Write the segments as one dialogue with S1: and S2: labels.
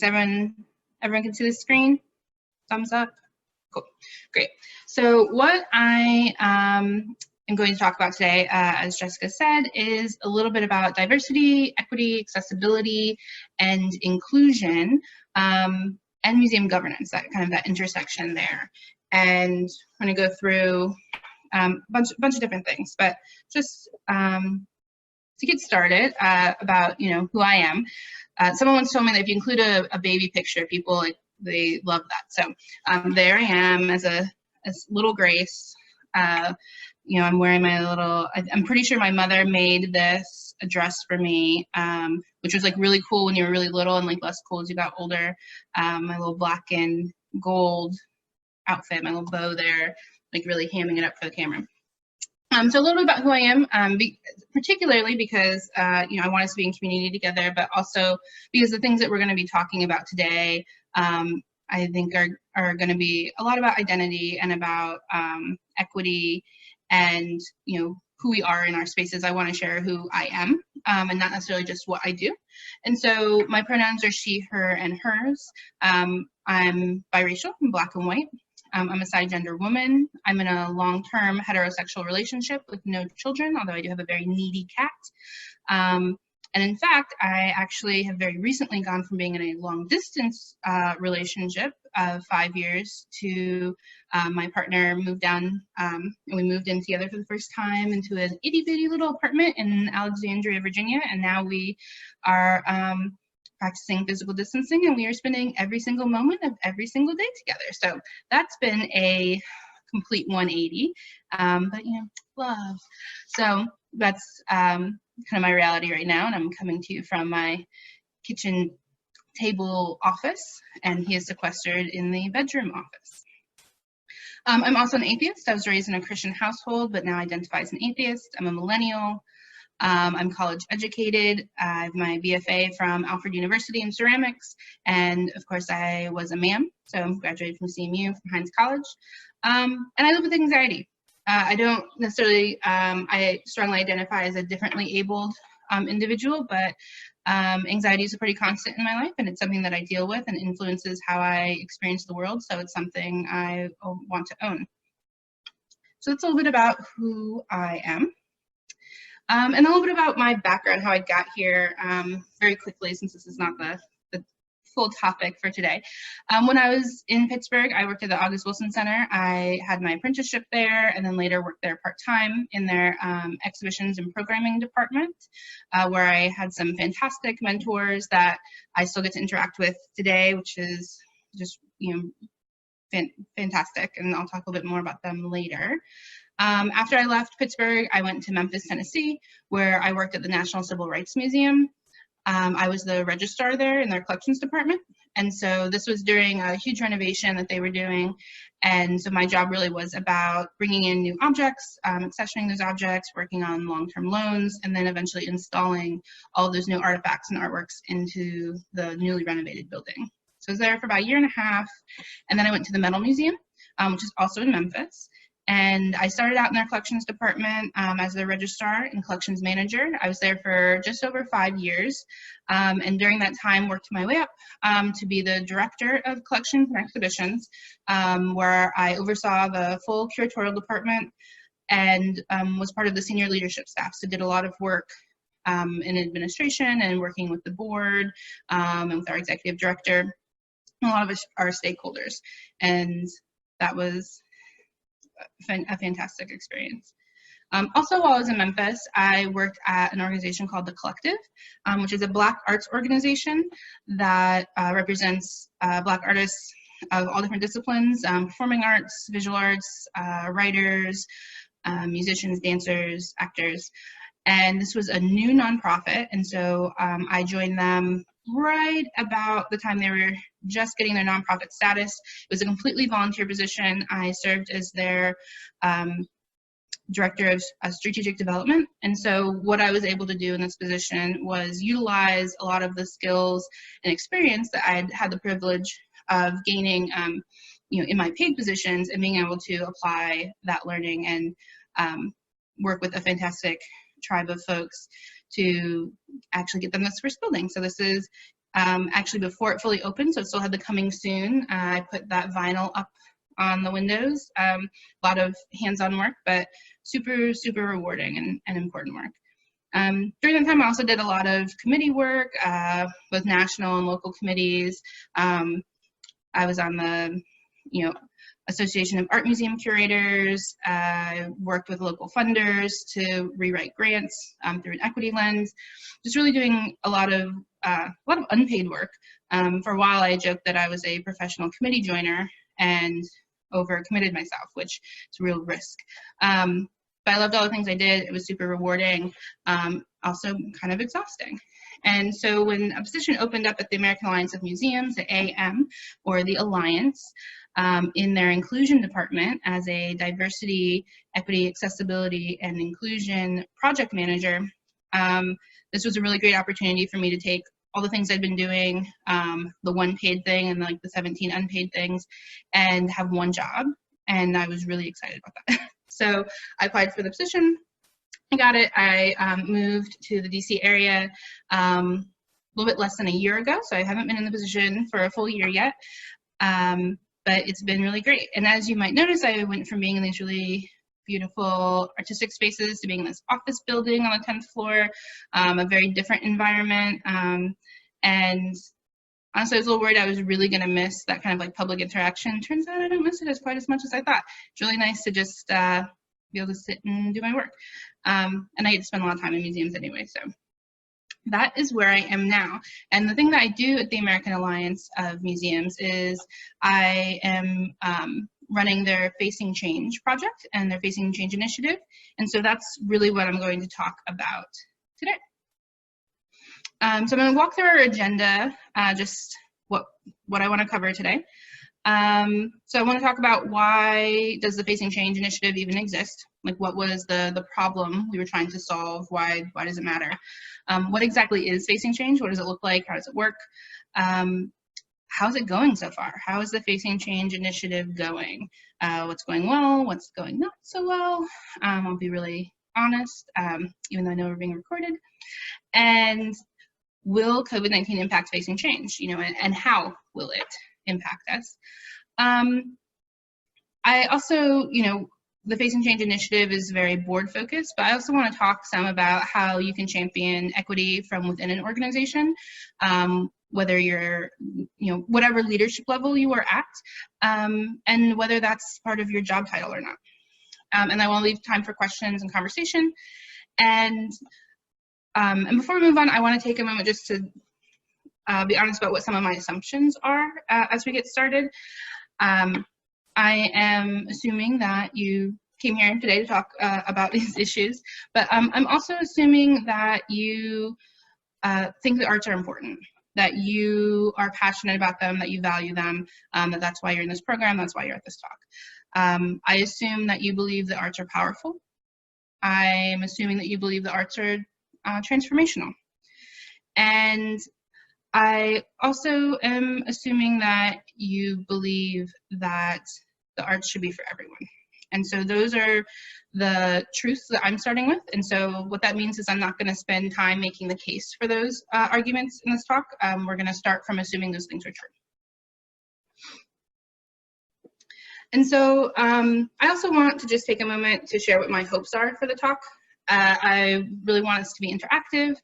S1: Everyone can see the screen? Thumbs up? Cool, great. So what I am going to talk about today, as Jessica said, is a little bit about diversity, equity, accessibility, and inclusion, and museum governance, that intersection there. And I'm going to go through a bunch of different things, but just to get started about who I am. Someone once told me that if you include a baby picture, people they love that. So there I am as little Grace. I'm wearing my little. I'm pretty sure my mother made this a dress for me, which was like really cool when you were really little and like less cool as you got older. My little black and gold outfit, my little bow there, like really hamming it up for the camera. So a little bit about who I am, particularly because, I want us to be in community together, but also because the things that we're going to be talking about today, I think are going to be a lot about identity and about equity and, who we are in our spaces. I want to share who I am and not necessarily just what I do. And so my pronouns are she, her, and hers. I'm biracial, I'm Black and white. I'm a cisgender woman. I'm in a long-term heterosexual relationship with no children, although I do have a very needy cat. And in fact, I actually have very recently gone from being in a long-distance relationship of 5 years to my partner moved down, and we moved in together for the first time into an itty-bitty little apartment in Alexandria, Virginia, and now we are practicing physical distancing, and we are spending every single moment of every single day together. So that's been a complete 180, but love. So that's kind of my reality right now, and I'm coming to you from my kitchen table office, and he is sequestered in the bedroom office. I'm also an atheist. I was raised in a Christian household, but now identify as an atheist. I'm a millennial. I'm college educated. I have my BFA from Alfred University in ceramics. And of course, I was a MAM, so I graduated from CMU, from Hines College. And I live with anxiety. I don't necessarily, I strongly identify as a differently abled individual, but anxiety is a pretty constant in my life, and it's something that I deal with and influences how I experience the world. So it's something I want to own. So that's a little bit about who I am. And a little bit about my background, how I got here very quickly, since this is not the full topic for today. When I was in Pittsburgh, I worked at the August Wilson Center. I had my apprenticeship there and then later worked there part-time in their exhibitions and programming department, where I had some fantastic mentors that I still get to interact with today, which is just, fantastic. And I'll talk a little bit more about them later. After I left Pittsburgh, I went to Memphis, Tennessee, where I worked at the National Civil Rights Museum. I was the registrar there in their collections department. And so this was during a huge renovation that they were doing. And so my job really was about bringing in new objects, accessioning those objects, working on long-term loans, and then eventually installing all of those new artifacts and artworks into the newly renovated building. So I was there for about a year and a half. And then I went to the Metal Museum, which is also in Memphis. And I started out in their collections department as their registrar and collections manager. I was there for just over 5 years. And during that time, worked my way up to be the director of collections and exhibitions, where I oversaw the full curatorial department and was part of the senior leadership staff. So did a lot of work in administration and working with the board and with our executive director, and a lot of our stakeholders. And that was a fantastic experience. Also, while I was in Memphis, I worked at an organization called The Collective, which is a Black arts organization that represents Black artists of all different disciplines, performing arts, visual arts, writers, musicians, dancers, actors. And this was a new nonprofit, and so I joined them right about the time they were just getting their nonprofit status. It was a completely volunteer position. I served as their director of strategic development. And so what I was able to do in this position was utilize a lot of the skills and experience that I'd had the privilege of gaining in my paid positions, and being able to apply that learning and work with a fantastic tribe of folks to actually get them this first building. So this is actually before it fully opened, so it still had the coming soon. I put that vinyl up on the windows. A lot of hands-on work, but super, super rewarding and important work. During that time, I also did a lot of committee work with national and local committees. I was on the, Association of Art Museum Curators. I worked with local funders to rewrite grants through an equity lens. Just really doing a lot of unpaid work. For a while, I joked that I was a professional committee joiner and overcommitted myself, which is a real risk. But I loved all the things I did. It was super rewarding, also kind of exhausting. And so when a position opened up at the American Alliance of Museums, the AM, or the Alliance, in their inclusion department as a diversity, equity, accessibility, and inclusion project manager, this was a really great opportunity for me to take all the things I'd been doing, the one paid thing and like the 17 unpaid things, and have one job. And I was really excited about that. So I applied for the position. I got it. I moved to the DC area a little bit less than a year ago, so I haven't been in the position for a full year yet, but it's been really great. And as you might notice, I went from being in these really beautiful artistic spaces to being in this office building on the 10th floor, a very different environment. And honestly, I was a little worried I was really going to miss that kind of like public interaction. Turns out I don't miss it as quite as much as I thought. It's really nice to just be able to sit and do my work. And I get to spend a lot of time in museums anyway, so that is where I am now. And the thing that I do at the American Alliance of Museums is I am running their Facing Change project and their Facing Change initiative. And so that's really what I'm going to talk about today. So I'm going to walk through our agenda, just what I want to cover today. So I want to talk about why does the Facing Change initiative even exist? Like, what was the problem we were trying to solve? Why does it matter? What exactly is Facing Change? What does it look like? How does it work? How's it going so far? How is the Facing Change initiative going? What's going well? What's going not so well? I'll be really honest, even though I know we're being recorded. And will COVID-19 impact Facing Change? And how will it impact us? I also, the Facing Change initiative is very board focused, but I also want to talk some about how you can champion equity from within an organization, whether you're, whatever leadership level you are at, and whether that's part of your job title or not. And I want to leave time for questions and conversation. And before we move on, I want to take a moment just to be honest about what some of my assumptions are as we get started. I am assuming that you came here today to talk about these issues, but I'm also assuming that you think the arts are important, that you are passionate about them, that you value them, that that's why you're in this program, that's why you're at this talk. I assume that you believe the arts are powerful. I'm assuming that you believe the arts are transformational. And I also am assuming that you believe that the arts should be for everyone. And so those are the truths that I'm starting with. And so what that means is I'm not going to spend time making the case for those arguments in this talk. We're going to start from assuming those things are true. And so I also want to just take a moment to share what my hopes are for the talk. I really want us to be interactive,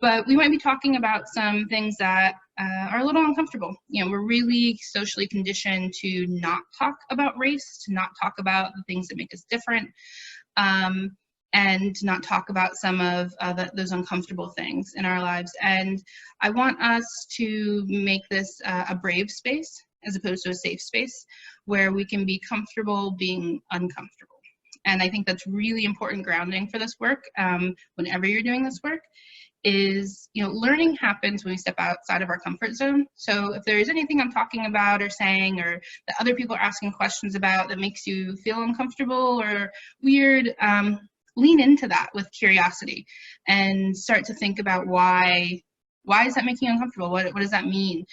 S1: but we might be talking about some things that are a little uncomfortable. We're really socially conditioned to not talk about race, to not talk about the things that make us different, and not talk about some of those uncomfortable things in our lives. And I want us to make this a brave space as opposed to a safe space where we can be comfortable being uncomfortable. And I think that's really important grounding for this work. Whenever you're doing this work, is learning happens when we step outside of our comfort zone. So if there is anything I'm talking about or saying, or that other people are asking questions about that makes you feel uncomfortable or weird, lean into that with curiosity and start to think about why is that making you uncomfortable? What does that mean?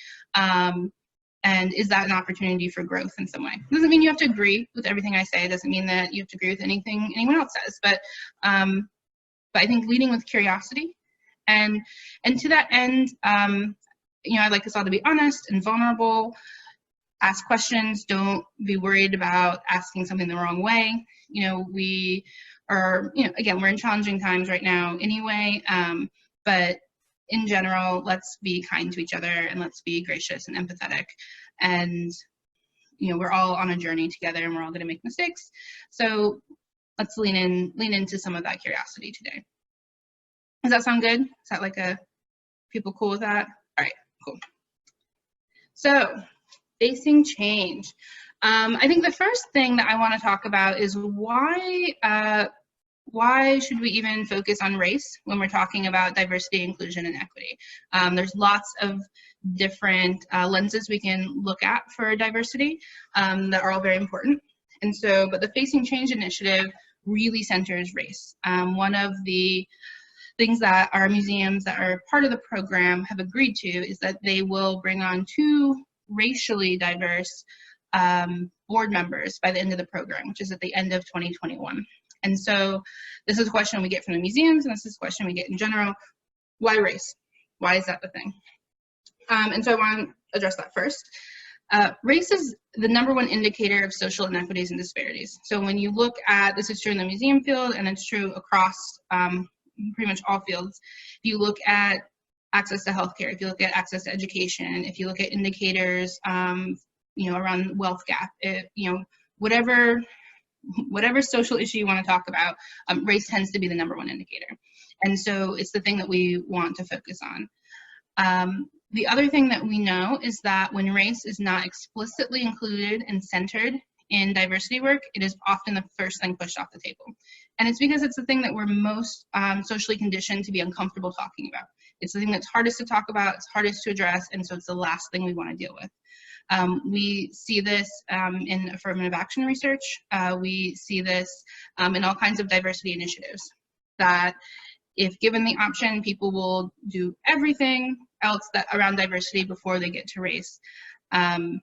S1: And is that an opportunity for growth in some way? It doesn't mean you have to agree with everything I say. It doesn't mean that you have to agree with anything anyone else says. But I think leading with curiosity, and to that end, I'd like us all to be honest and vulnerable, ask questions, don't be worried about asking something the wrong way. We are, again, we're in challenging times right now anyway, but in general, let's be kind to each other and let's be gracious and empathetic. And, we're all on a journey together and we're all going to make mistakes. So let's lean into some of that curiosity today. Does that sound good? Is that people cool with that? All right, cool. So facing change. I think the first thing that I want to talk about is why should we even focus on race when we're talking about diversity, inclusion, and equity? There's lots of different lenses we can look at for diversity that are all very important. And so, but the Facing Change initiative really centers race. One of the things that our museums that are part of the program have agreed to is that they will bring on 2 racially diverse board members by the end of the program, which is at the end of 2021. And so this is a question we get from the museums, and this is a question we get in general. Why race? Why is that the thing? And so I want to address that first. Race is the #1 indicator of social inequities and disparities. So when you look at, this is true in the museum field, and it's true across pretty much all fields. If you look at access to healthcare, if you look at access to education, if you look at indicators, around wealth gap, whatever social issue you want to talk about, race tends to be the #1 indicator. And so it's the thing that we want to focus on. The other thing that we know is that when race is not explicitly included and centered in diversity work, it is often the first thing pushed off the table. And it's because it's the thing that we're most socially conditioned to be uncomfortable talking about. It's the thing that's hardest to talk about, it's hardest to address, and so it's the last thing we want to deal with. We see this in affirmative action research. We see this in all kinds of diversity initiatives, that if given the option, people will do everything else around diversity before they get to race. And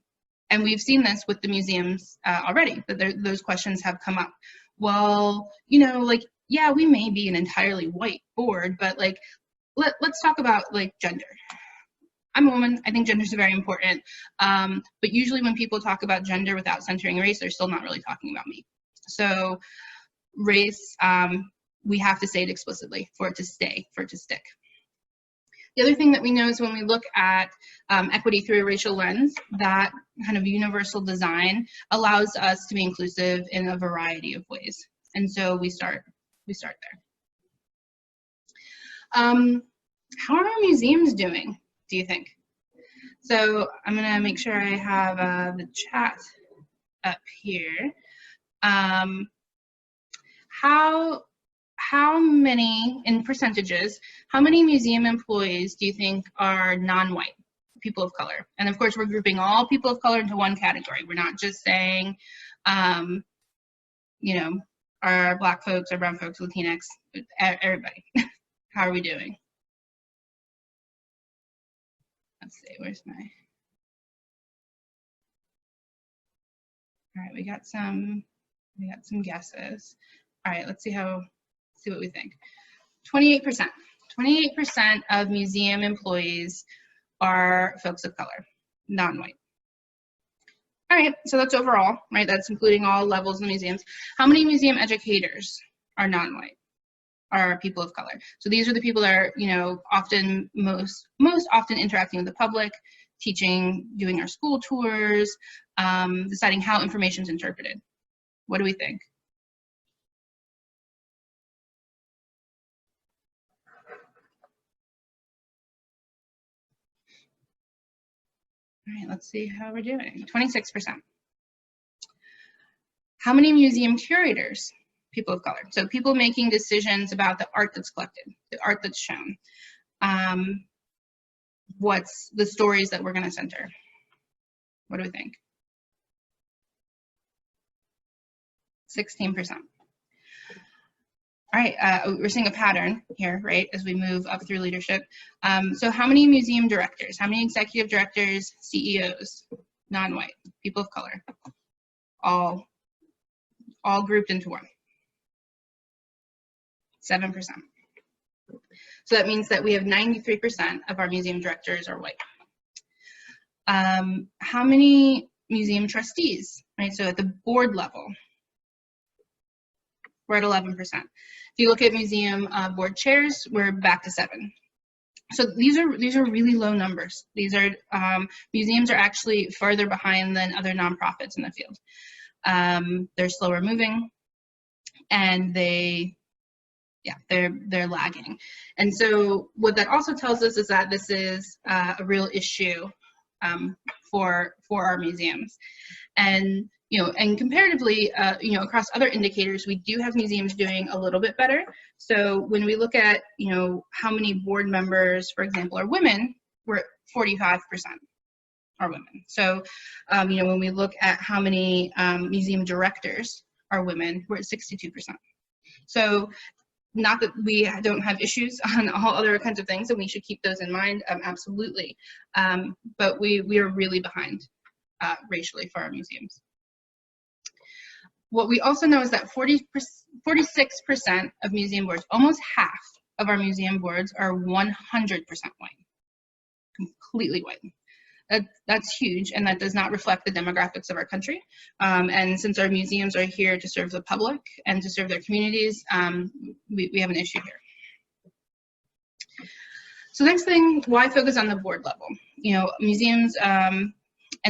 S1: we've seen this with the museums already, that those questions have come up. Well, yeah, we may be an entirely white board, but let's talk about gender. I'm a woman, I think gender is very important, but usually when people talk about gender without centering race, they're still not really talking about me. So race, we have to say it explicitly for it to stay, for it to stick. The other thing that we know is when we look at equity through a racial lens, that kind of universal design allows us to be inclusive in a variety of ways. And so we start there. How are our museums doing, do you think? So I'm gonna make sure I have the chat up here. How many, in percentages, how many museum employees do you think are non-white, people of color? And of course, we're grouping all people of color into one category. We're not just saying, our Black folks, our brown folks, Latinx, everybody. How are we doing? Let's see, where's my, all right, we got some guesses. All right, let's see what we think. 28%. 28% of museum employees are folks of color, non-white. All right, so that's overall, right? That's including all levels of the museums. How many museum educators are non-white, are people of color? So these are the people that are, often, most often interacting with the public, teaching, doing our school tours, deciding how information is interpreted. What do we think? All right, let's see how we're doing. 26%. How many museum curators? People of color. So people making decisions about the art that's collected, the art that's shown. What's the stories that we're going to center? What do we think? 16%. All right, we're seeing a pattern here, right, as we move up through leadership. So how many museum directors, how many executive directors, CEOs, non-white, people of color, all grouped into one? 7%. So that means that we have 93% of our museum directors are white. How many museum trustees, right? So at the board level, we're at 11%. If you look at museum board chairs, we're back to 7. So these are really low numbers. These are museums are actually farther behind than other nonprofits in the field. They're slower moving, and they're lagging. And so what that also tells us is that this is a real issue for our museums. And and comparatively, across other indicators, we do have museums doing a little bit better. So when we look at, how many board members, for example, are women, we're at 45% are women. So, when we look at how many museum directors are women, we're at 62%. So not that we don't have issues on all other kinds of things, and we should keep those in mind, absolutely. But we are really behind racially for our museums. What we also know is that 46% of museum boards, almost half of our museum boards, are 100% white, completely white. That's huge, and that does not reflect the demographics of our country. And since our museums are here to serve the public and to serve their communities, we have an issue here. So next thing, why focus on the board level? Museums and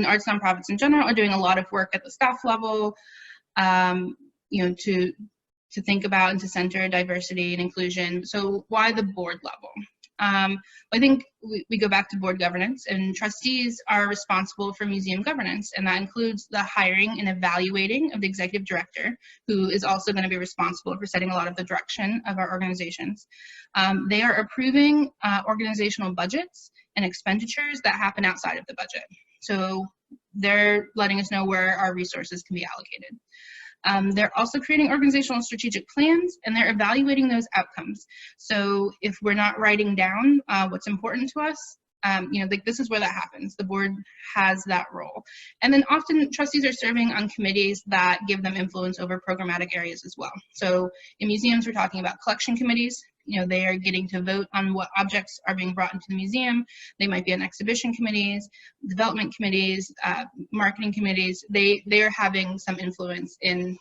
S1: arts nonprofits in general are doing a lot of work at the staff level, to think about and to center diversity and inclusion. So why the board level? I think we go back to board governance, and trustees are responsible for museum governance, and that includes the hiring and evaluating of the executive director, who is also going to be responsible for setting a lot of the direction of our organizations. They are approving organizational budgets and expenditures that happen outside of the budget. So they're letting us know where our resources can be allocated. They're also creating organizational strategic plans, and they're evaluating those outcomes. So if we're not writing down what's important to us, this is where that happens. The board has that role. And then often trustees are serving on committees that give them influence over programmatic areas as well. So in museums, we're talking about collection committees. They are getting to vote on what objects are being brought into the museum. They might be on exhibition committees, development committees, marketing committees. They are having some influence in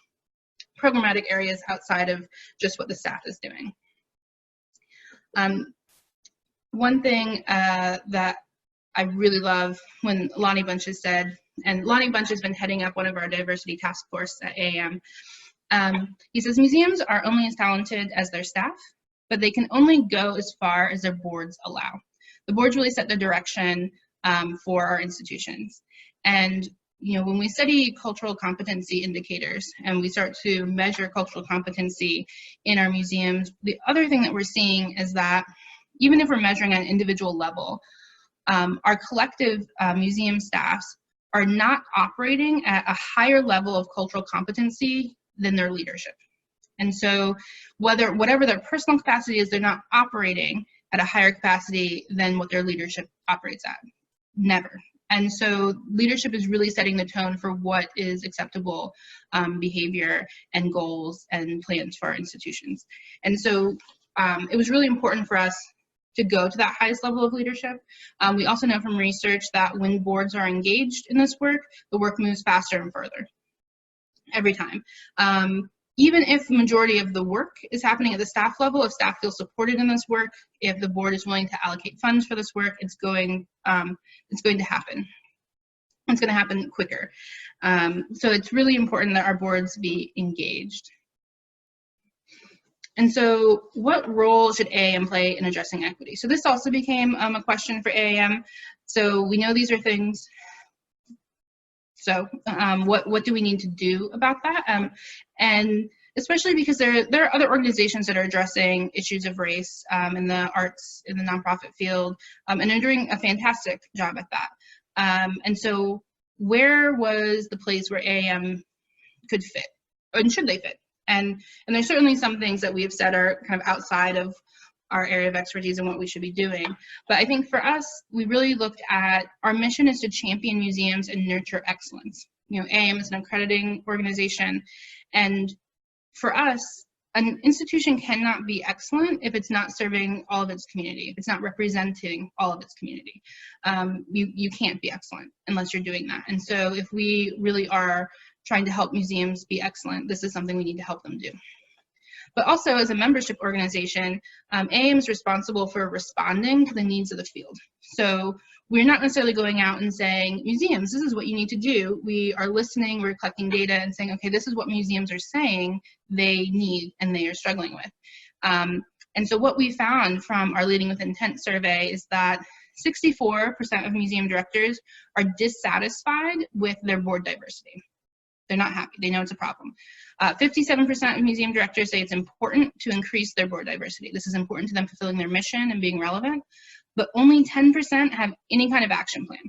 S1: programmatic areas outside of just what the staff is doing. One thing that I really love when Lonnie Bunch has said, and Lonnie Bunch has been heading up one of our diversity task force at AAM, he says, museums are only as talented as their staff, but they can only go as far as their boards allow. The boards really set the direction for our institutions. And when we study cultural competency indicators and we start to measure cultural competency in our museums, the other thing that we're seeing is that even if we're measuring at an individual level, our collective museum staffs are not operating at a higher level of cultural competency than their leadership. And so whatever their personal capacity is, they're not operating at a higher capacity than what their leadership operates at. Never. And so leadership is really setting the tone for what is acceptable behavior and goals and plans for our institutions. And so it was really important for us to go to that highest level of leadership. We also know from research that when boards are engaged in this work, the work moves faster and further every time. Even if the majority of the work is happening at the staff level, if staff feel supported in this work, if the board is willing to allocate funds for this work, it's going to happen. It's going to happen quicker. So it's really important that our boards be engaged. And so what role should AAM play in addressing equity? So this also became a question for AAM. So we know these are things. So what do we need to do about that? And especially because there are other organizations that are addressing issues of race in the arts, in the nonprofit field, and they're doing a fantastic job at that. And so where was the place where AAM could fit, and should they fit? And there's certainly some things that we have said are kind of outside of our area of expertise and what we should be doing. But I think for us, we really looked at, our mission is to champion museums and nurture excellence. AAM is an accrediting organization, and for us, an institution cannot be excellent if it's not serving all of its community, if it's not representing all of its community. You can't be excellent unless you're doing that. And so if we really are trying to help museums be excellent, this is something we need to help them do. But also as a membership organization, AAM is responsible for responding to the needs of the field. So we're not necessarily going out and saying, museums, this is what you need to do. We are listening, we're collecting data and saying, okay, this is what museums are saying they need and they are struggling with. And so what we found from our Leading with Intent survey is that 64% of museum directors are dissatisfied with their board diversity. They're not happy, they know it's a problem. 57% of museum directors say it's important to increase their board diversity. This is important to them fulfilling their mission and being relevant, but only 10% have any kind of action plan.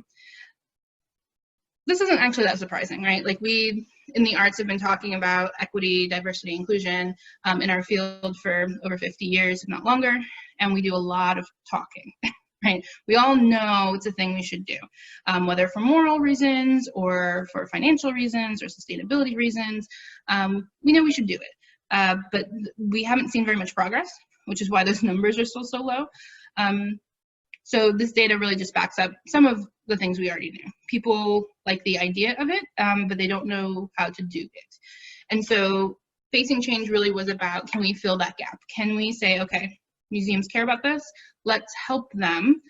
S1: This isn't actually that surprising, right? Like we, in the arts, have been talking about equity, diversity, inclusion in our field for over 50 years, if not longer, and we do a lot of talking. Right? We all know it's a thing we should do, whether for moral reasons or for financial reasons or sustainability reasons. We know we should do it, but we haven't seen very much progress, which is why those numbers are still so low. So this data really just backs up some of the things we already knew. People like the idea of it, but they don't know how to do it. And so Facing Change really was about, can we fill that gap? Can we say, okay, museums care about this, let's help them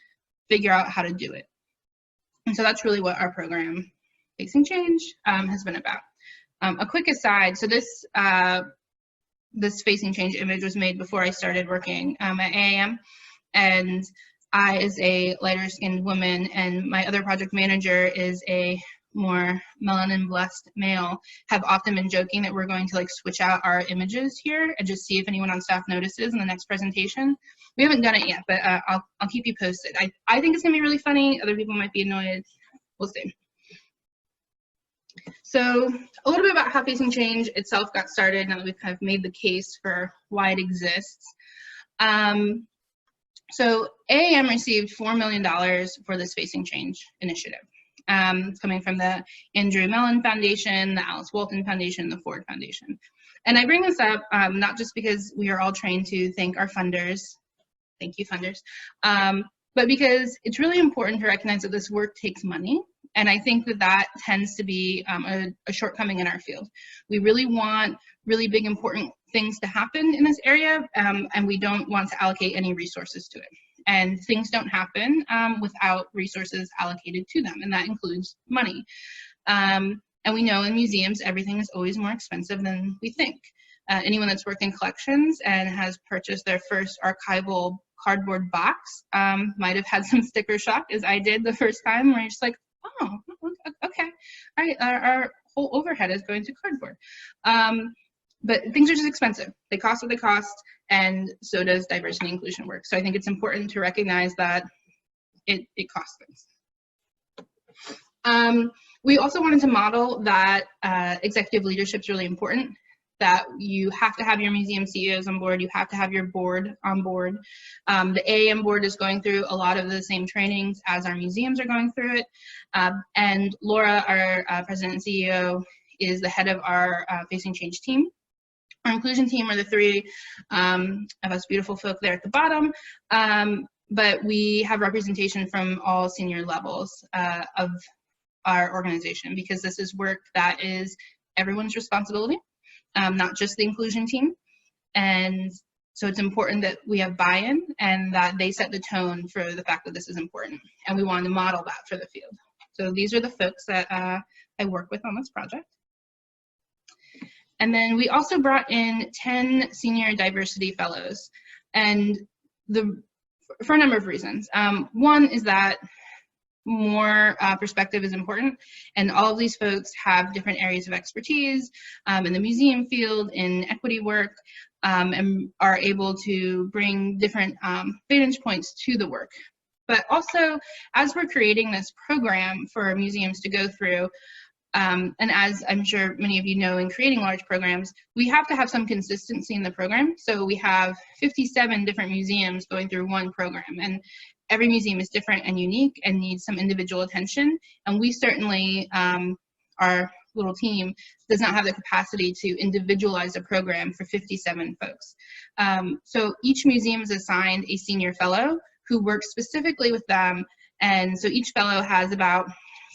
S1: figure out how to do it. And so that's really what our program, Facing Change, has been about. A quick aside, so this Facing Change image was made before I started working at AAM, and I, as a lighter-skinned woman, and my other project manager is a more melanin-blessed male, have often been joking that we're going to like switch out our images here and just see if anyone on staff notices in the next presentation. We haven't done it yet, but I'll keep you posted. I think it's gonna be really funny. Other people might be annoyed. We'll see. So a little bit about how Facing Change itself got started now that we've kind of made the case for why it exists. So AAM received $4 million for this Facing Change initiative. It's coming from the Andrew Mellon Foundation, the Alice Walton Foundation, the Ford Foundation. And I bring this up not just because we are all trained to thank our funders, thank you funders, but because it's really important to recognize that this work takes money. And I think that that tends to be a shortcoming in our field. We really want really big, important things to happen in this area, and we don't want to allocate any resources to it. And things don't happen without resources allocated to them, and that includes money. And we know in museums, everything is always more expensive than we think. Anyone that's worked in collections and has purchased their first archival cardboard box might have had some sticker shock, as I did the first time, where you're just like, oh, okay, all right, our whole overhead is going to cardboard. But things are just expensive. They cost what they cost, and so does diversity and inclusion work. So I think it's important to recognize that it costs things. We also wanted to model that executive leadership is really important, that you have to have your museum CEOs on board, you have to have your board on board. The AAM board is going through a lot of the same trainings as our museums are going through it. And Laura, our president and CEO, is the head of our Facing Change team. Our inclusion team are the three of us beautiful folk there at the bottom, but we have representation from all senior levels of our organization, because this is work that is everyone's responsibility, not just the inclusion team. And so it's important that we have buy-in and that they set the tone for the fact that this is important. And we wanted to model that for the field. So these are the folks that I work with on this project. And then we also brought in 10 senior diversity fellows, and for a number of reasons. One is that more perspective is important, and all of these folks have different areas of expertise in the museum field, in equity work, and are able to bring different vantage points to the work. But also, as we're creating this program for museums to go through, and as I'm sure many of you know, in creating large programs, we have to have some consistency in the program. So we have 57 different museums going through one program, and every museum is different and unique and needs some individual attention. And we certainly are little team does not have the capacity to individualize a program for 57 folks. So each museum is assigned a senior fellow who works specifically with them. And so each fellow has about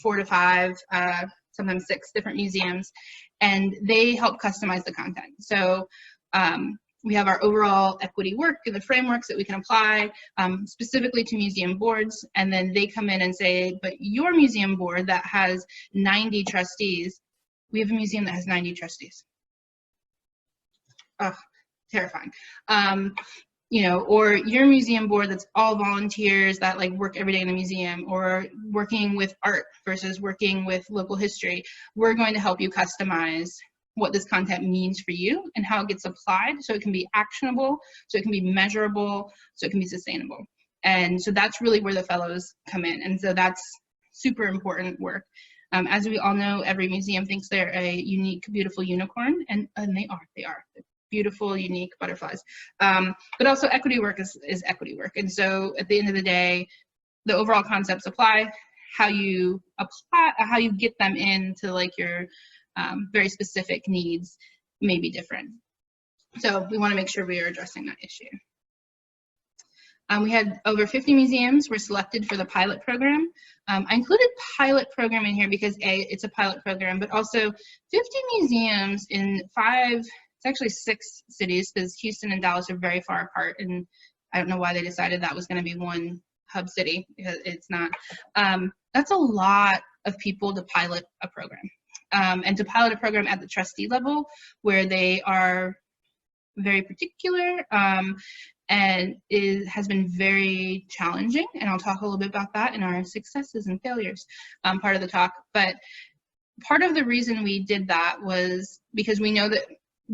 S1: 4 to 5, sometimes 6 different museums, and they help customize the content. So we have our overall equity work and the frameworks that we can apply specifically to museum boards, and then they come in and say, but your museum board that has 90 trustees, we have a museum that has 90 trustees. Oh, terrifying. You know, or your museum board that's all volunteers that like work every day in the museum, or working with art versus working with local history. We're going to help you customize what this content means for you and how it gets applied so it can be actionable, so it can be measurable, so it can be sustainable. And so that's really where the fellows come in. And so that's super important work. As we all know, every museum thinks they're a unique, beautiful unicorn, and they are. Beautiful, unique butterflies. But also equity work is equity work. And so at the end of the day, the overall concepts apply. How you get them into like your very specific needs may be different. So we want to make sure we are addressing that issue. We had over 50 museums were selected for the pilot program. I included pilot program in here because A, it's a pilot program, but also 50 museums in 5, it's actually 6 cities, because Houston and Dallas are very far apart, and I don't know why they decided that was going to be one hub city, because it's not. That's a lot of people to pilot a program. And to pilot a program at the trustee level where they are very particular, and it has been very challenging, and I'll talk a little bit about that in our successes and failures part of the talk. But part of the reason we did that was because we know that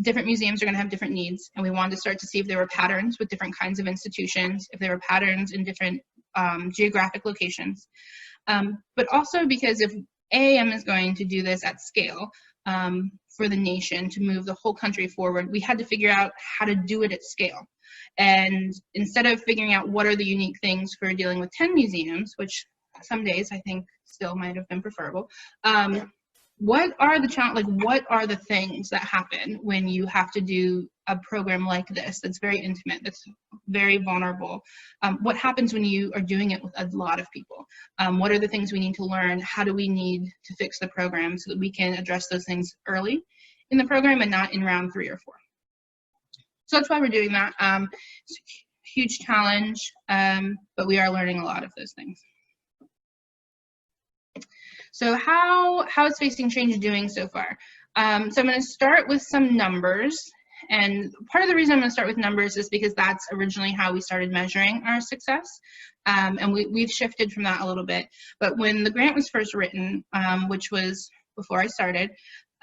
S1: different museums are going to have different needs, and we wanted to start to see if there were patterns with different kinds of institutions, if there were patterns in different geographic locations. But also because if AAM is going to do this at scale for the nation to move the whole country forward, we had to figure out how to do it at scale. And instead of figuring out what are the unique things for dealing with 10 museums, which some days I think still might have been preferable, what are the things that happen when you have to do a program like this that's very intimate, that's very vulnerable? What happens when you are doing it with a lot of people? What are the things we need to learn? How do we need to fix the program so that we can address those things early in the program and not in round 3 or 4? So that's why we're doing that. It's a huge challenge, but we are learning a lot of those things. So how is Facing Change doing so far? So I'm going to start with some numbers. And part of the reason I'm going to start with numbers is because that's originally how we started measuring our success. And we've shifted from that a little bit. But when the grant was first written, which was before I started,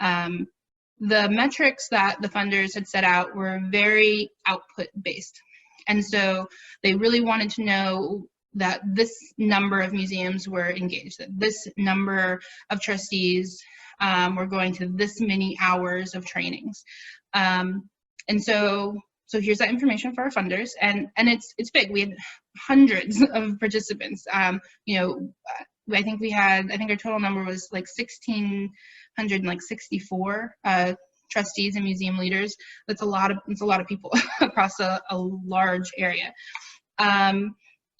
S1: the metrics that the funders had set out were very output based. And so they really wanted to know that this number of museums were engaged, that this number of trustees were going to this many hours of trainings. And so here's that information for our funders, and it's big. We had hundreds of participants. You know, I think our total number was like 1,664 trustees and museum leaders. It's a lot of people across a large area.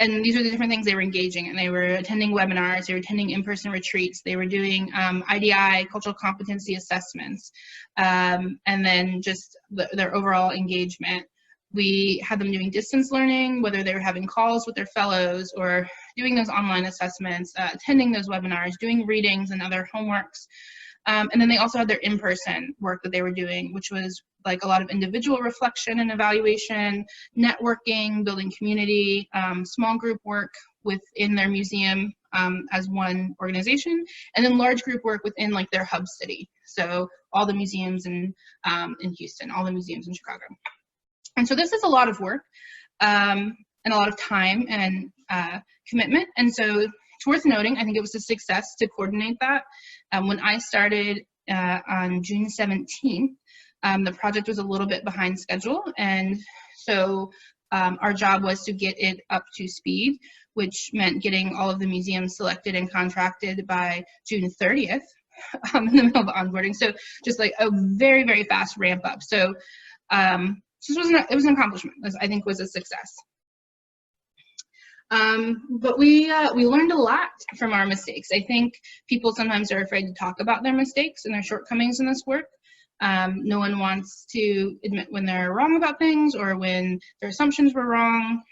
S1: And these are the different things they were engaging in. They were attending webinars, they were attending in-person retreats, they were doing IDI, cultural competency assessments, and then just their overall engagement. We had them doing distance learning, whether they were having calls with their fellows or doing those online assessments, attending those webinars, doing readings and other homeworks. And then they also had their in-person work that they were doing, which was like a lot of individual reflection and evaluation, networking, building community, small group work within their museum as one organization, and then large group work within like their hub city. So all the museums in Houston, all the museums in Chicago. And so this is a lot of work and a lot of time and commitment. And so it's worth noting, I think it was a success to coordinate that. When I started on June 17th, the project was a little bit behind schedule, and so our job was to get it up to speed, which meant getting all of the museums selected and contracted by June 30th. in the middle of onboarding. So just like a very, very fast ramp up. So this it was an accomplishment. This, I think, was a success. But we learned a lot from our mistakes. I think people sometimes are afraid to talk about their mistakes and their shortcomings in this work. No one wants to admit when they're wrong about things or when their assumptions were wrong.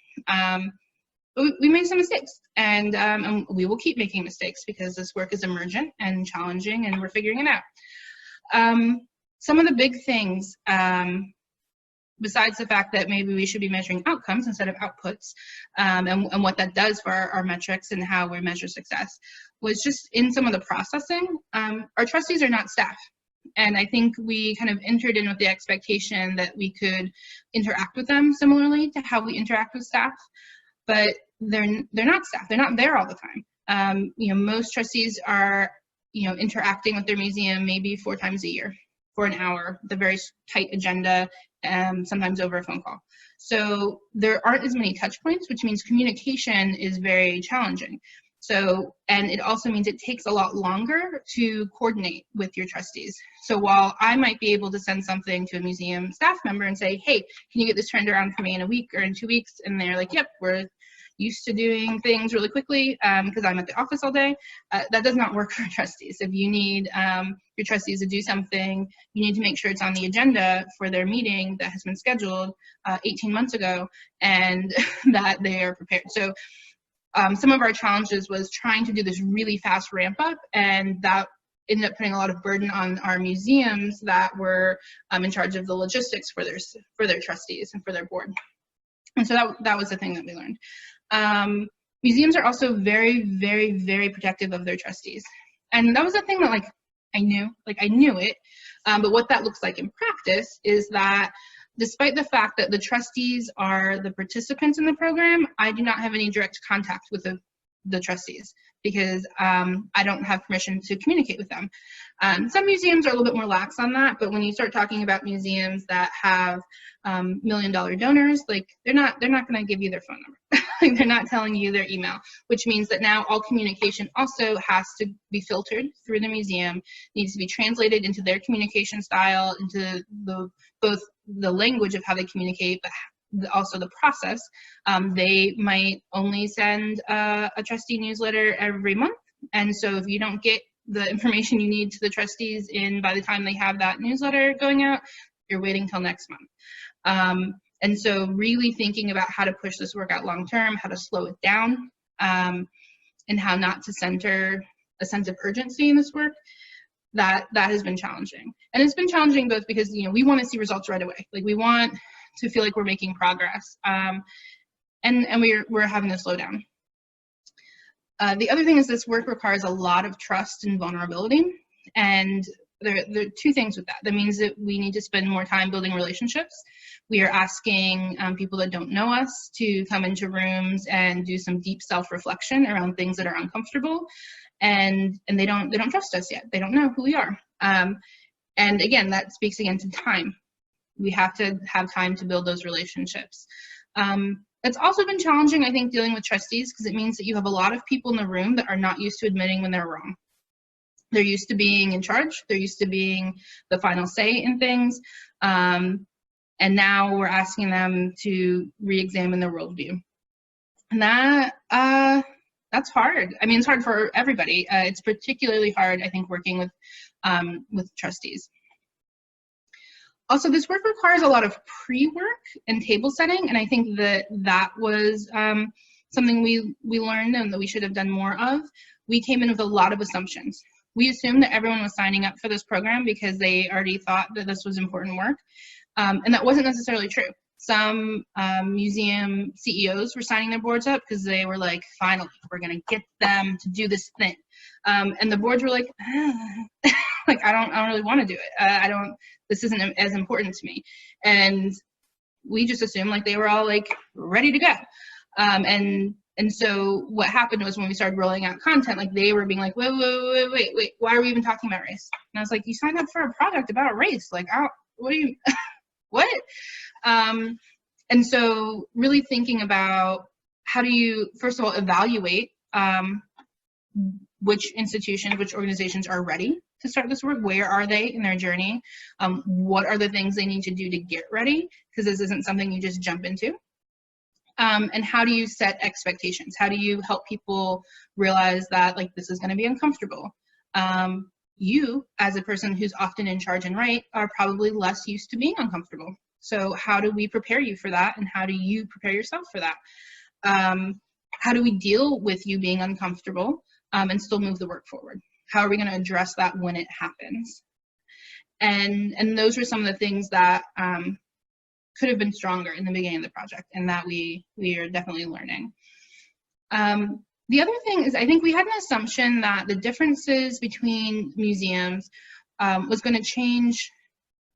S1: But we made some mistakes, and we will keep making mistakes because this work is emergent and challenging, and we're figuring it out. Some of the big things, besides the fact that maybe we should be measuring outcomes instead of outputs, and what that does for our metrics and how we measure success, was just in some of the processing. Our trustees are not staff. And I think we kind of entered in with the expectation that we could interact with them similarly to how we interact with staff, but they're not staff. They're not there all the time. You know, most trustees are, you know, interacting with their museum maybe 4 times a year for an hour, with a very tight agenda, sometimes over a phone call. So there aren't as many touch points, which means communication is very challenging. So, and it also means it takes a lot longer to coordinate with your trustees. So while I might be able to send something to a museum staff member and say, hey, can you get this turned around for me in a week or in 2 weeks? And they're like, yep, we're used to doing things really quickly because I'm at the office all day. That does not work for trustees. If you need your trustees to do something, you need to make sure it's on the agenda for their meeting that has been scheduled 18 months ago and that they are prepared. So some of our challenges was trying to do this really fast ramp up, and that ended up putting a lot of burden on our museums that were in charge of the logistics for their trustees and for their board. And so that was the thing that we learned. Museums are also very, very, very protective of their trustees. And that was the thing that I knew it. But what that looks like in practice is that despite the fact that the trustees are the participants in the program, I do not have any direct contact with the trustees because I don't have permission to communicate with them. Some museums are a little bit more lax on that, but when you start talking about museums that have $1 million donors, they're not going to give you their phone number. They're not telling you their email, which means that now all communication also has to be filtered through the museum, needs to be translated into their communication style, into both the language of how they communicate, but also the process. They might only send a trustee newsletter every month, and so if you don't get the information you need to the trustees by the time they have that newsletter going out, you're waiting till next month. And so really thinking about how to push this work out long term, how to slow it down, and how not to center a sense of urgency in this work, that has been challenging. And it's been challenging both because, you know, we want to see results right away. We want to feel like we're making progress, and we're having to slow down. The other thing is this work requires a lot of trust and vulnerability, and there are 2 things with that. That means that we need to spend more time building relationships. We are asking people that don't know us to come into rooms and do some deep self-reflection around things that are uncomfortable, and they don't trust us yet. They don't know who we are. And again, that speaks again to time. We have to have time to build those relationships. It's also been challenging, I think, dealing with trustees because it means that you have a lot of people in the room that are not used to admitting when they're wrong. They're used to being in charge. They're used to being the final say in things. And now we're asking them to re-examine their worldview. And that's hard. I mean, it's hard for everybody. It's particularly hard, I think, working with trustees. Also, this work requires a lot of pre-work and table setting, and I think that was something we learned and that we should have done more of. We came in with a lot of assumptions. We assumed that everyone was signing up for this program because they already thought that this was important work, and that wasn't necessarily true. Some museum CEOs were signing their boards up because they were like, finally, we're going to get them to do this thing. And the boards were like, I don't really want to do it. This isn't as important to me. And we just assumed they were all ready to go. And so what happened was when we started rolling out content, they were being like, wait, why are we even talking about race? And I was like, you signed up for a product about race. What do you, what? And so really thinking about how do you, first of all, evaluate which institutions, which organizations are ready to start this work? Where are they in their journey? What are the things they need to do to get ready? Because this isn't something you just jump into. And how do you set expectations? How do you help people realize that like this is going to be uncomfortable? You, as a person who's often in charge and right, are probably less used to being uncomfortable. So how do we prepare you for that? And how do you prepare yourself for that? How do we deal with you being uncomfortable and still move the work forward? How are we going to address that when it happens? And those are some of the things that could have been stronger in the beginning of the project, and that we are definitely learning. The other thing is, I think we had an assumption that the differences between museums was going to change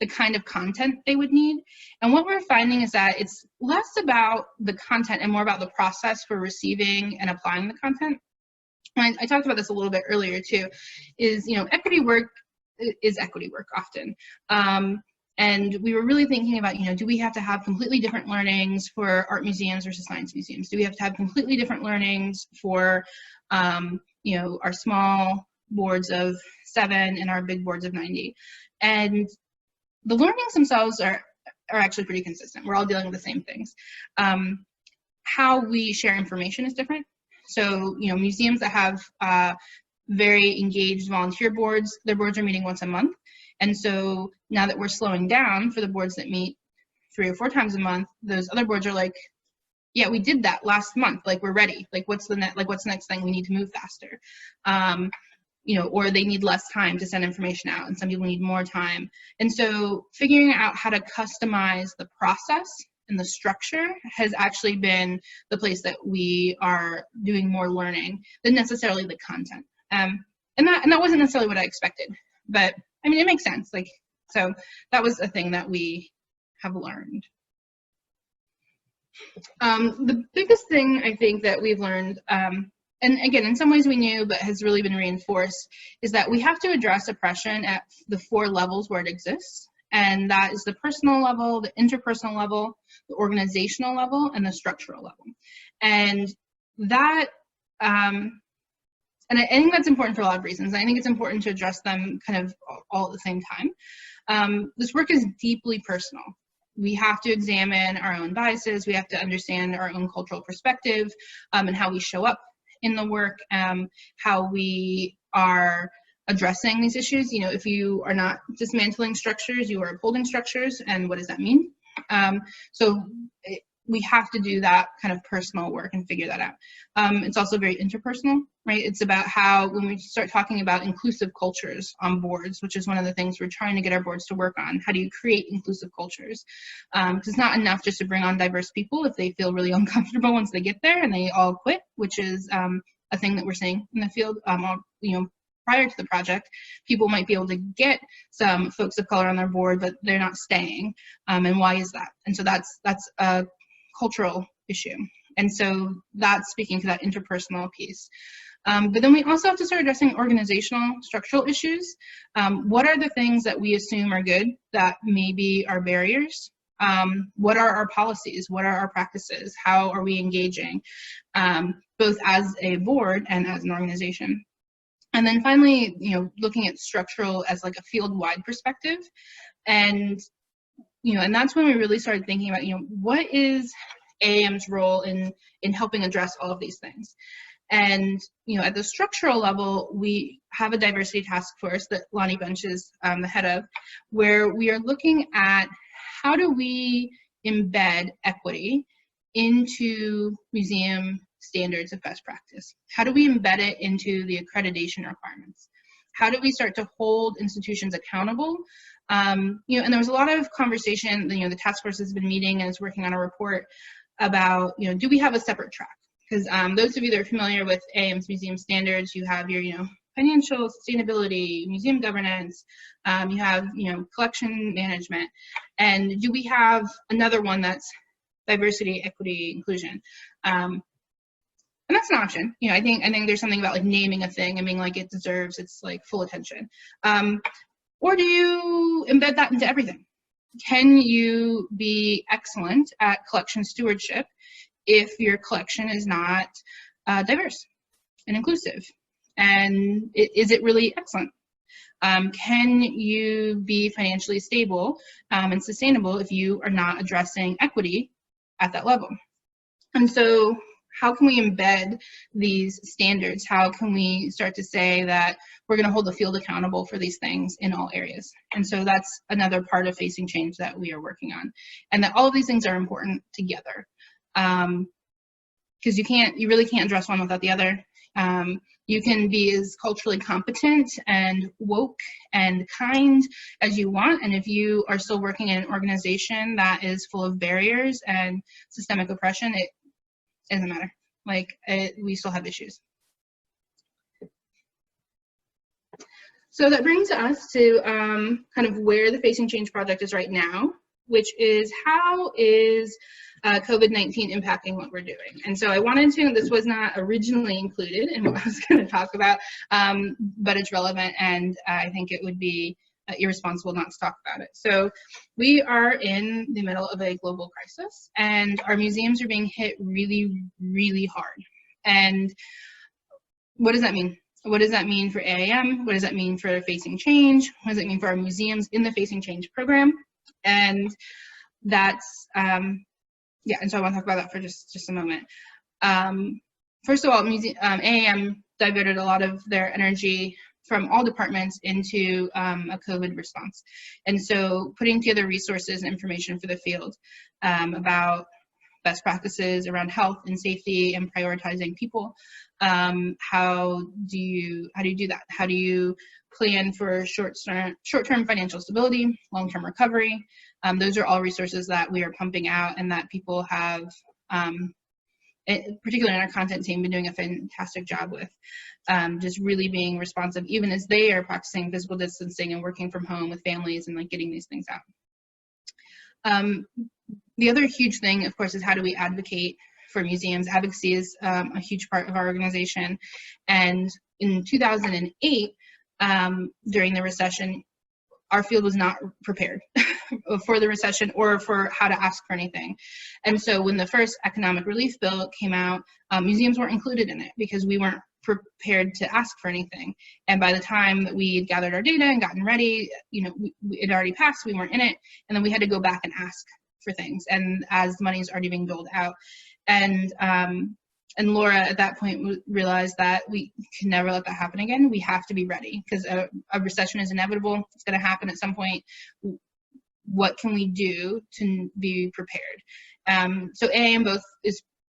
S1: the kind of content they would need. And what we're finding is that it's less about the content and more about the process for receiving and applying the content. And I talked about this a little bit earlier too, is, you know, equity work is equity work often. And we were really thinking about, you know, do we have to have completely different learnings for art museums versus science museums? Do we have to have completely different learnings for, you know, our small boards of 7 and our big boards of 90? And the learnings themselves are actually pretty consistent. We're all dealing with the same things. How we share information is different. So, you know, museums that have very engaged volunteer boards, their boards are meeting once a month. And so now that we're slowing down for the boards that meet 3 or 4 times a month, those other boards are like, yeah, we did that last month. Like, we're ready. Like, what's the next thing? We need to move faster. You know, or they need less time to send information out, and some people need more time. And so figuring out how to customize the process and the structure has actually been the place that we are doing more learning than necessarily the content. And that wasn't necessarily what I expected, but I mean, it makes sense. Like, so that was a thing that we have learned. The biggest thing I think that we've learned, and again, in some ways we knew, but has really been reinforced, is that we have to address oppression at the 4 levels where it exists. And that is the personal level, the interpersonal level, the organizational level, and the structural level. And that, and I think that's important for a lot of reasons. I think it's important to address them kind of all at the same time. This work is deeply personal. We have to examine our own biases. We have to understand our own cultural perspective and how we show up in the work, how we are addressing these issues. You know, if you are not dismantling structures, you are upholding structures, and what does that mean? So we have to do that kind of personal work and figure that out. It's also very interpersonal, right? It's about how, when we start talking about inclusive cultures on boards, which is one of the things we're trying to get our boards to work on, how do you create inclusive cultures? Because it's not enough just to bring on diverse people if they feel really uncomfortable once they get there and they all quit, which is a thing that we're seeing in the field. You know, prior to the project, people might be able to get some folks of color on their board, but they're not staying. And why is that? And so that's a cultural issue. And so that's speaking to that interpersonal piece. But then we also have to start addressing organizational, structural issues. What are the things that we assume are good that maybe are barriers? What are our policies? What are our practices? How are we engaging, both as a board and as an organization? And then finally, you know, looking at structural as like a field-wide perspective. And, you know, and that's when we really started thinking about, you know, what is AAM's role in helping address all of these things? And, you know, at the structural level, we have a diversity task force that Lonnie Bunch is the head of, where we are looking at how do we embed equity into museum standards of best practice? How do we embed it into the accreditation requirements? How do we start to hold institutions accountable? You know, and there was a lot of conversation, you know, the task force has been meeting and is working on a report about, you know, do we have a separate track? Because those of you that are familiar with AAM's museum standards, you have your, you know, financial sustainability, museum governance, you have, you know, collection management, and do we have another one that's diversity, equity, inclusion? And that's an option. You know, I think there's something about like naming a thing and being like, it deserves its like full attention. Or do you embed that into everything? Can you be excellent at collection stewardship if your collection is not diverse and inclusive? And is it really excellent? Can you be financially stable and sustainable if you are not addressing equity at that level? And so how can we embed these standards? How can we start to say that we're going to hold the field accountable for these things in all areas? And so that's another part of facing change that we are working on, and that all of these things are important together, because you really can't address one without the other. You can be as culturally competent and woke and kind as you want, and if you are still working in an organization that is full of barriers and systemic oppression, it doesn't matter. Like, we still have issues. So that brings us to kind of where the Facing Change project is right now, which is how is COVID-19 impacting what we're doing. And so I wanted to, this was not originally included in what I was going to talk about, but it's relevant, and I think it would be irresponsible not to talk about it. So we are in the middle of a global crisis, and our museums are being hit really, really hard. And what does that mean? What does that mean for AAM? What does that mean for Facing Change? What does it mean for our museums in the Facing Change program? And that's, yeah, and so I want to talk about that for just a moment. First of all, AAM diverted a lot of their energy from all departments into a COVID response. And so putting together resources and information for the field about best practices around health and safety and prioritizing people. How do you do that? How do you plan for short-term financial stability, long-term recovery? Those are all resources that we are pumping out and that people have, particularly in our content team, been doing a fantastic job with, just really being responsive, even as they are practicing physical distancing and working from home with families and like getting these things out. The other huge thing, of course, is how do we advocate for museums? Advocacy is a huge part of our organization. And in 2008, during the recession, our field was not prepared for the recession or for how to ask for anything. And so when the first economic relief bill came out, museums weren't included in it because we weren't prepared to ask for anything. And by the time that we had gathered our data and gotten ready, you know, it already passed, we weren't in it, and then we had to go back and ask for things, and as money is already being doled out. And Laura at that point realized that we can never let that happen again. We have to be ready because a recession is inevitable. It's going to happen at some point. What can we do to be prepared? So AAM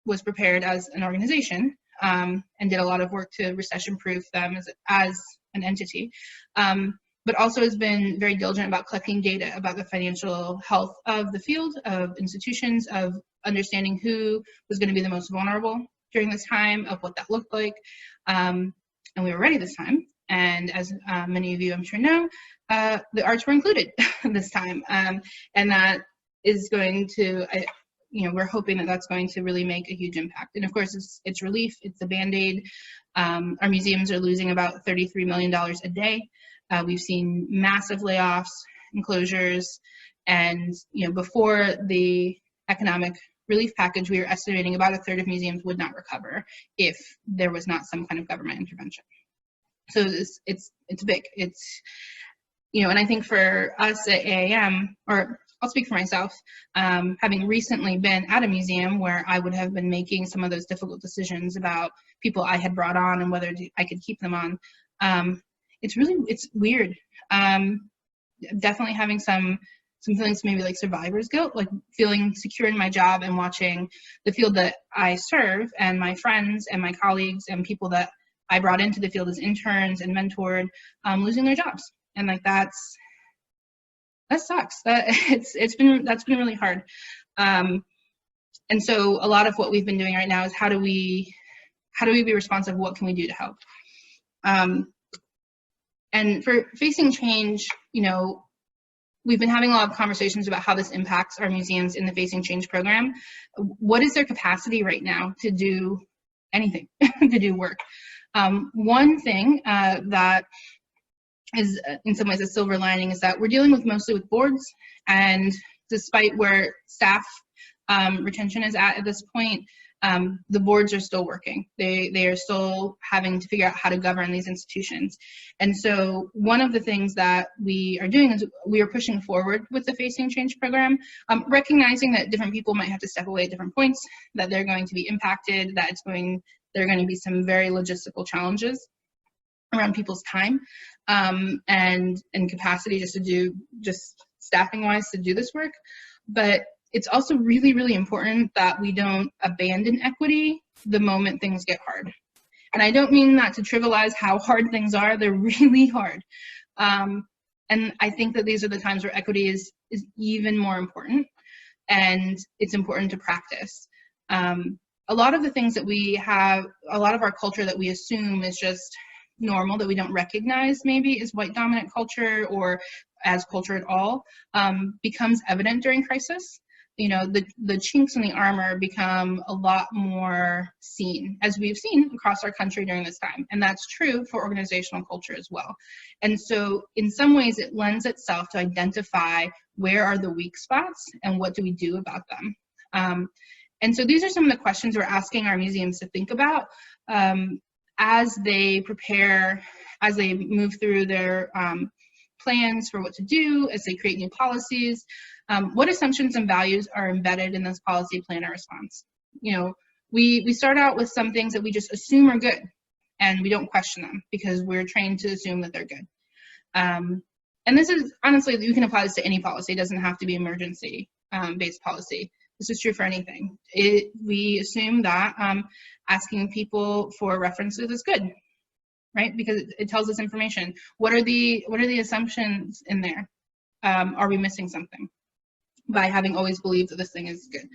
S1: was prepared as an organization and did a lot of work to recession-proof them as an entity, but also has been very diligent about collecting data about the financial health of the field, of institutions, of understanding who was going to be the most vulnerable during this time, of what that looked like. And we were ready this time. And as many of you I'm sure know, the arts were included this time. And that is going to, you know, we're hoping that that's going to really make a huge impact. And of course, it's relief, it's a Band-Aid. Our museums are losing about $33 million a day. We've seen massive layoffs and closures. And, you know, before the economic relief package, we were estimating about a third of museums would not recover if there was not some kind of government intervention. So it's big. It's, you know, and I think for us at AAM, or I'll speak for myself, having recently been at a museum where I would have been making some of those difficult decisions about people I had brought on and whether I could keep them on, it's weird. Definitely having some feelings, maybe like survivor's guilt, like feeling secure in my job and watching the field that I serve and my friends and my colleagues and people that I brought into the field as interns and mentored losing their jobs. And like that sucks. That's been really hard. And so a lot of what we've been doing right now is how do we be responsive? What can we do to help? And for Facing Change, you know, we've been having a lot of conversations about how this impacts our museums in the Facing Change program. What is their capacity right now to do anything, to do work? One thing that is in some ways a silver lining is that we're dealing mostly with boards, and despite where staff retention is at this point, the boards are still working. They are still having to figure out how to govern these institutions. And so one of the things that we are doing is we are pushing forward with the Facing Change program, recognizing that different people might have to step away at different points, that they're going to be impacted, that there are going to be some very logistical challenges around people's time and capacity just staffing wise to do this work. But it's also really, really important that we don't abandon equity the moment things get hard. And I don't mean that to trivialize how hard things are. They're really hard. And I think that these are the times where equity is even more important, and it's important to practice. A lot of the things that we have, a lot of our culture that we assume is just normal, that we don't recognize maybe as white dominant culture or as culture at all, becomes evident during crisis. You know, the chinks in the armor become a lot more seen, as we've seen across our country during this time. And that's true for organizational culture as well. And so in some ways it lends itself to identify where are the weak spots and what do we do about them. And so these are some of the questions we're asking our museums to think about as they prepare, as they move through their plans for what to do, as they create new policies. What assumptions and values are embedded in this policy plan or response? You know, we start out with some things that we just assume are good, and we don't question them because we're trained to assume that they're good. And this is, honestly, you can apply this to any policy. It doesn't have to be emergency-based policy. This is true for anything. We assume that asking people for references is good, right? Because it tells us information. What are the assumptions in there? Are we missing something by having always believed that this thing is good?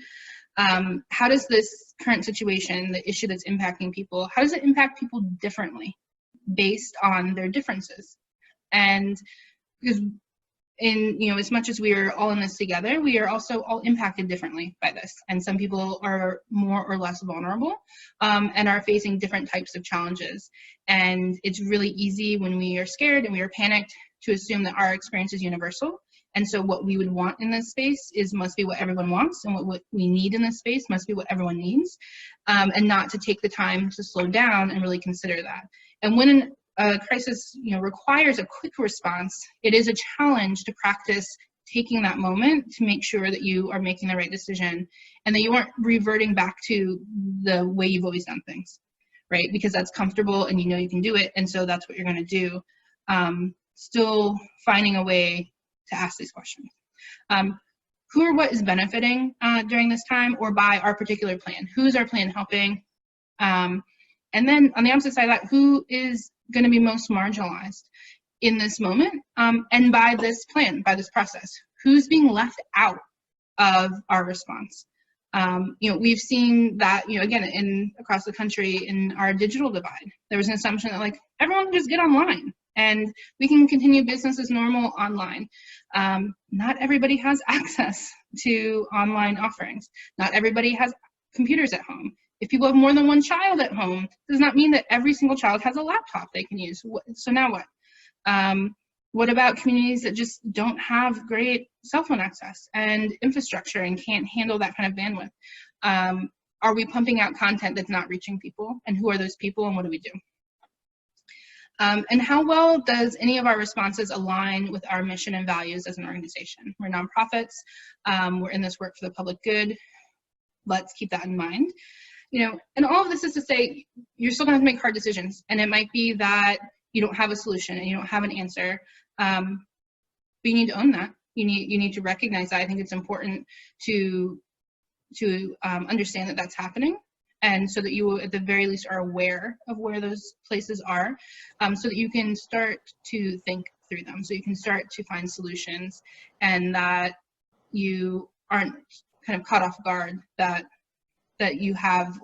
S1: How does this current situation, the issue that's impacting people, how does it impact people differently based on their differences? And because as much as we are all in this together, we are also all impacted differently by this. And some people are more or less vulnerable and are facing different types of challenges. And it's really easy when we are scared and we are panicked to assume that our experience is universal. And so what we would want in this space must be what everyone wants, and what we need in this space must be what everyone needs, and not to take the time to slow down and really consider that. And when a crisis requires a quick response, it is a challenge to practice taking that moment to make sure that you are making the right decision and that you aren't reverting back to the way you've always done things, right? Because that's comfortable and you can do it, and so that's what you're going to do. Still finding a way to ask these questions. Who or what is benefiting during this time or by our particular plan? Who is our plan helping? And then on the opposite side of that, who is going to be most marginalized in this moment and by this plan, by this process? Who's being left out of our response? We've seen that, again, across the country in our digital divide, there was an assumption that everyone can just get online and we can continue business as normal online. Not everybody has access to online offerings. Not everybody has computers at home. If people have more than one child at home, does not mean that every single child has a laptop they can use. So now what? What about communities that just don't have great cell phone access and infrastructure and can't handle that kind of bandwidth? Are we pumping out content that's not reaching people? And who are those people and what do we do? And how well does any of our responses align with our mission and values as an organization? We're nonprofits. We're in this work for the public good. Let's keep that in mind. And all of this is to say, you're still going to have to make hard decisions. And it might be that you don't have a solution and you don't have an answer. But you need to own that. You need to recognize that. I think it's important to understand that that's happening. And so that you, at the very least, are aware of where those places are, so that you can start to think through them, so you can start to find solutions, and that you aren't kind of caught off guard that you have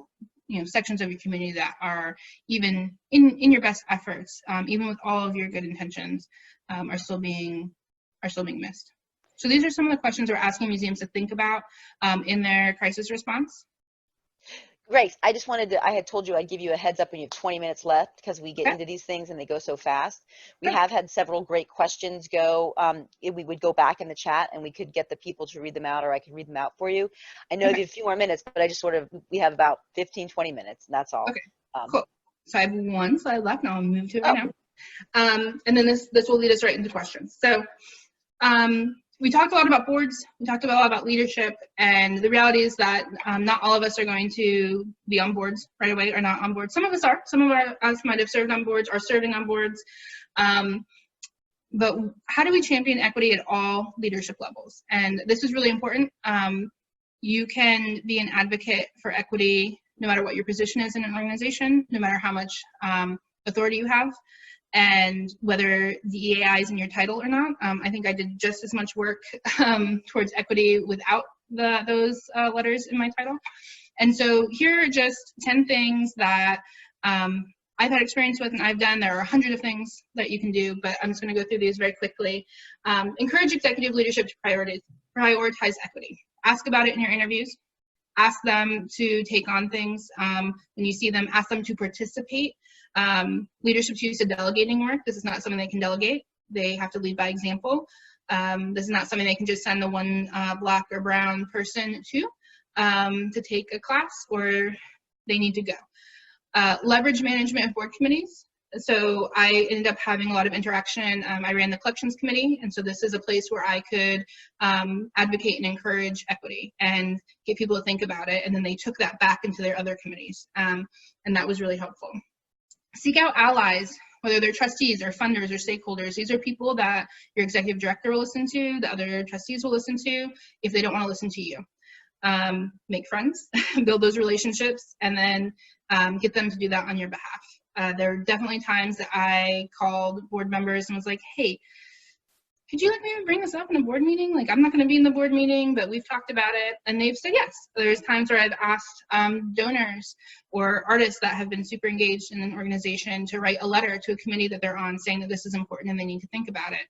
S1: sections of your community that are, even in your best efforts, even with all of your good intentions, are still being missed. So these are some of the questions we're asking museums to think about in their crisis response.
S2: Grace, I just wanted to, I had told you I'd give you a heads up when you have 20 minutes left because we get
S1: Okay,
S2: into these things and they go so fast. We
S1: sure.
S2: have had several great questions go, we would go back in the chat and we could get the people to read them out, or I could read them out for you. I know you
S1: Okay,
S2: have a few more minutes, but I just sort of, we have about 15, 20 minutes, and that's all.
S1: okay, cool. So I have one slide left, and I'll move to it right
S2: Oh,
S1: now. And then this will lead us right into questions. So we talked a lot about boards, we talked a lot about leadership, and the reality is that not all of us are going to be on boards right away, or not on boards. Some of us are. Some of us might have served on boards, are serving on boards. But how do we champion equity at all leadership levels? And this is really important. You can be an advocate for equity no matter what your position is in an organization, no matter how much authority you have, and whether the EAI is in your title or not. I think I did just as much work towards equity without those letters in my title. And so here are just 10 things that I've had experience with and I've done. There are 100 of things that you can do, but I'm just going to go through these very quickly. Encourage executive leadership to prioritize equity. Ask about it in your interviews. Ask them to take on things when you see them. Ask them to participate. Leadership's used to delegating work. This is not something they can delegate. They have to lead by example. This is not something they can just send the one black or brown person to take a class, or they need to go. Leverage management of board committees. So I ended up having a lot of interaction. I ran the collections committee, and so this is a place where I could advocate and encourage equity and get people to think about it, and then they took that back into their other committees, and that was really helpful. Seek out allies, whether they're trustees or funders or stakeholders. These are people that your executive director will listen to, the other trustees will listen to if they don't want to listen to you. Make friends, build those relationships, and then get them to do that on your behalf. There are definitely times that I called board members and was like, hey, could you let me bring this up in a board meeting? Like, I'm not going to be in the board meeting, but we've talked about it. And they've said yes. There's times where I've asked donors or artists that have been super engaged in an organization to write a letter to a committee that they're on saying that this is important and they need to think about it.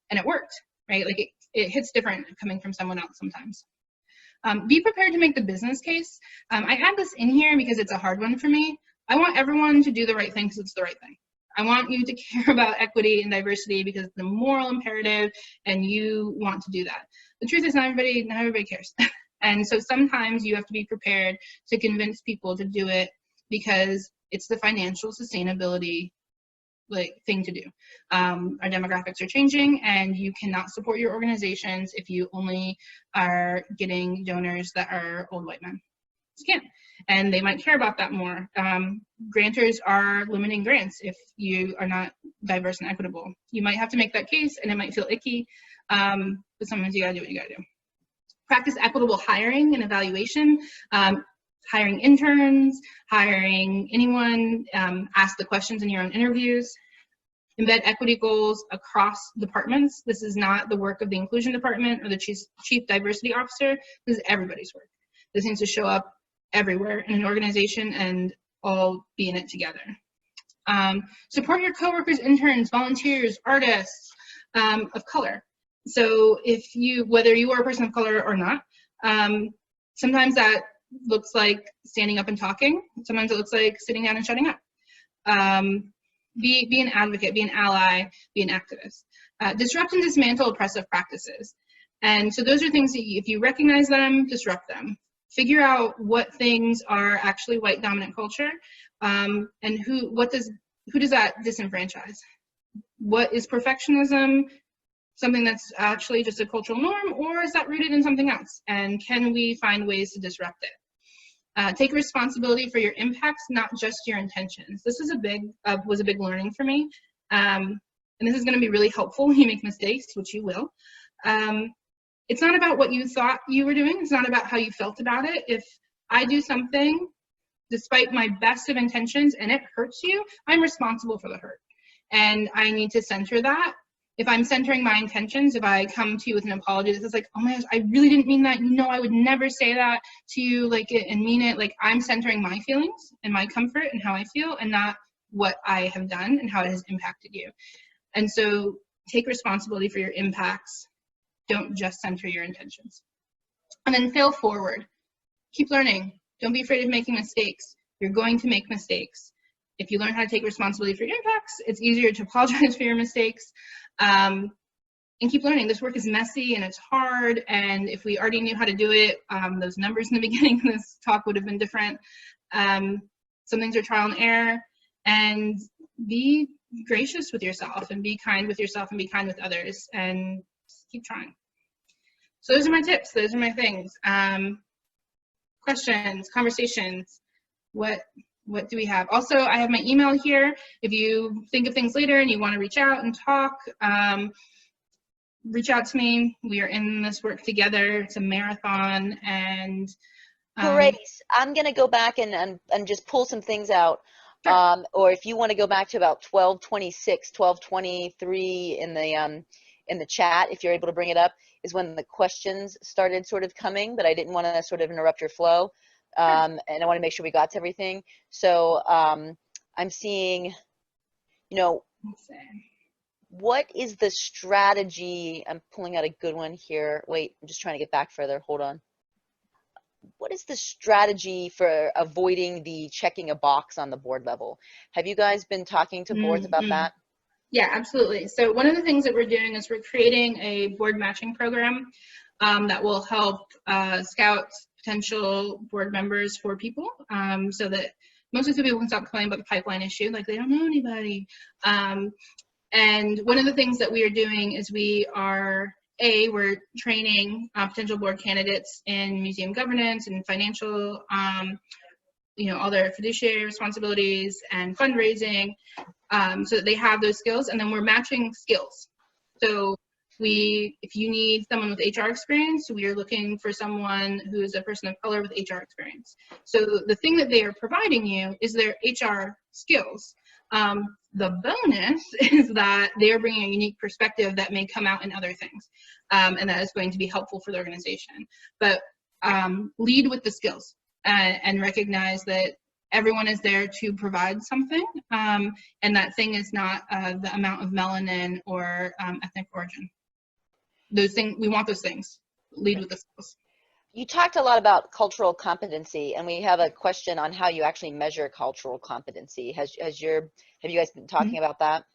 S1: And it worked, right? Like, it hits different coming from someone else sometimes. Be prepared to make the business case. I add this in here because it's a hard one for me. I want everyone to do the right thing because it's the right thing. I want you to care about equity and diversity because it's the moral imperative and you want to do that. The truth is not everybody cares. And so sometimes you have to be prepared to convince people to do it because it's the financial sustainability thing to do. Our demographics are changing and you cannot support your organizations if you only are getting donors that are old white men. You can't. And they might care about that more. Grantors are limiting grants if you are not diverse and equitable. You might have to make that case and it might feel icky, but sometimes you gotta do what you gotta do. Practice equitable hiring and evaluation. Hiring interns, hiring anyone, ask the questions in your own interviews. Embed equity goals across departments. This is not the work of the inclusion department or the chief diversity officer. This is everybody's work. This needs to show up everywhere in an organization and all be in it together. Support your coworkers, interns, volunteers, artists of color. So whether you are a person of color or not, sometimes that looks like standing up and talking. Sometimes it looks like sitting down and shutting up. Be an advocate, be an ally, be an activist. Disrupt and dismantle oppressive practices. And so those are things that if you recognize them, disrupt them. Figure out what things are actually white dominant culture, and who does that disenfranchise? What is perfectionism? Something that's actually just a cultural norm, or is that rooted in something else? And can we find ways to disrupt it? Take responsibility for your impacts, not just your intentions. This is was a big learning for me. And this is going to be really helpful when you make mistakes, which you will. It's not about what you thought you were doing. It's not about how you felt about it. If I do something despite my best of intentions and it hurts you, I'm responsible for the hurt. And I need to center that. If I'm centering my intentions, if I come to you with an apology that says like, oh my gosh, I really didn't mean that. No, I would never say that to you and mean it. Like, I'm centering my feelings and my comfort and how I feel and not what I have done and how it has impacted you. And so take responsibility for your impacts. Don't just center your intentions. And then fail forward. Keep learning. Don't be afraid of making mistakes. You're going to make mistakes. If you learn how to take responsibility for your impacts, it's easier to apologize for your mistakes. And keep learning. This work is messy and it's hard, and if we already knew how to do it, those numbers in the beginning of this talk would have been different. Some things are trial and error, and be gracious with yourself and be kind with yourself and be kind with others, and just keep trying. So those are my tips. Those are my things. Questions, conversations, what do we have? Also, I have my email here. If you think of things later and you want to reach out and talk, reach out to me. We are in this work together. It's a marathon, and
S2: Grace, I'm going to go back and just pull some things out.
S1: Sure.
S2: Or if you want to go back to about 12:26, 12:23 in the chat, if you're able to bring it up, is when the questions started sort of coming, but I didn't want to sort of interrupt your flow. And I want to make sure we got to everything. So I'm seeing, you know, what is the strategy? I'm pulling out a good one here. Wait, I'm just trying to get back further. Hold on. What is the strategy for avoiding the checking a box on the board level? Have you guys been talking to boards about that?
S1: Yeah, absolutely. So one of the things that we're doing is we're creating a board matching program that will help scout potential board members for people, so that most of the people can stop complaining about the pipeline issue, like they don't know anybody. And one of the things that we are doing is we're training potential board candidates in museum governance and financial, all their fiduciary responsibilities and fundraising, so that they have those skills, and then we're matching skills. So if you need someone with HR experience, we are looking for someone who is a person of color with HR experience. So the thing that they are providing you is their HR skills. The bonus is that they are bringing a unique perspective that may come out in other things, and that is going to be helpful for the organization. But lead with the skills, and recognize that everyone is there to provide something, and that thing is not the amount of melanin or ethnic origin. Those things, we want those things. Lead with the skills.
S2: You talked a lot about cultural competency, and we have a question on how you actually measure cultural competency. Have you guys been talking about that?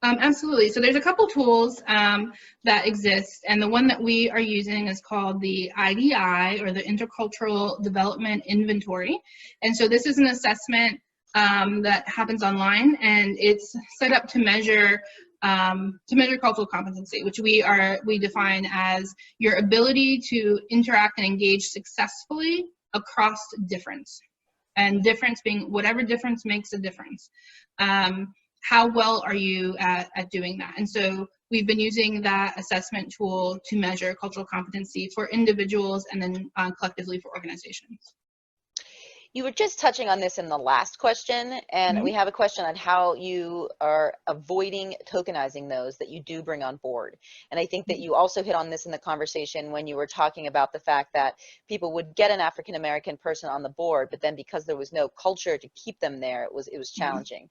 S1: Absolutely. So there's a couple tools that exist, and the one that we are using is called the IDI, or the Intercultural Development Inventory. And so this is an assessment that happens online, and it's set up to measure cultural competency, which we define as your ability to interact and engage successfully across difference, and difference being whatever difference makes a difference. How well are you at doing that? And so we've been using that assessment tool to measure cultural competency for individuals and then collectively for organizations.
S2: You were just touching on this in the last question, and we have a question on how you are avoiding tokenizing those that you do bring on board. And I think that you also hit on this in the conversation when you were talking about the fact that people would get an African-American person on the board, but then because there was no culture to keep them there, it was challenging.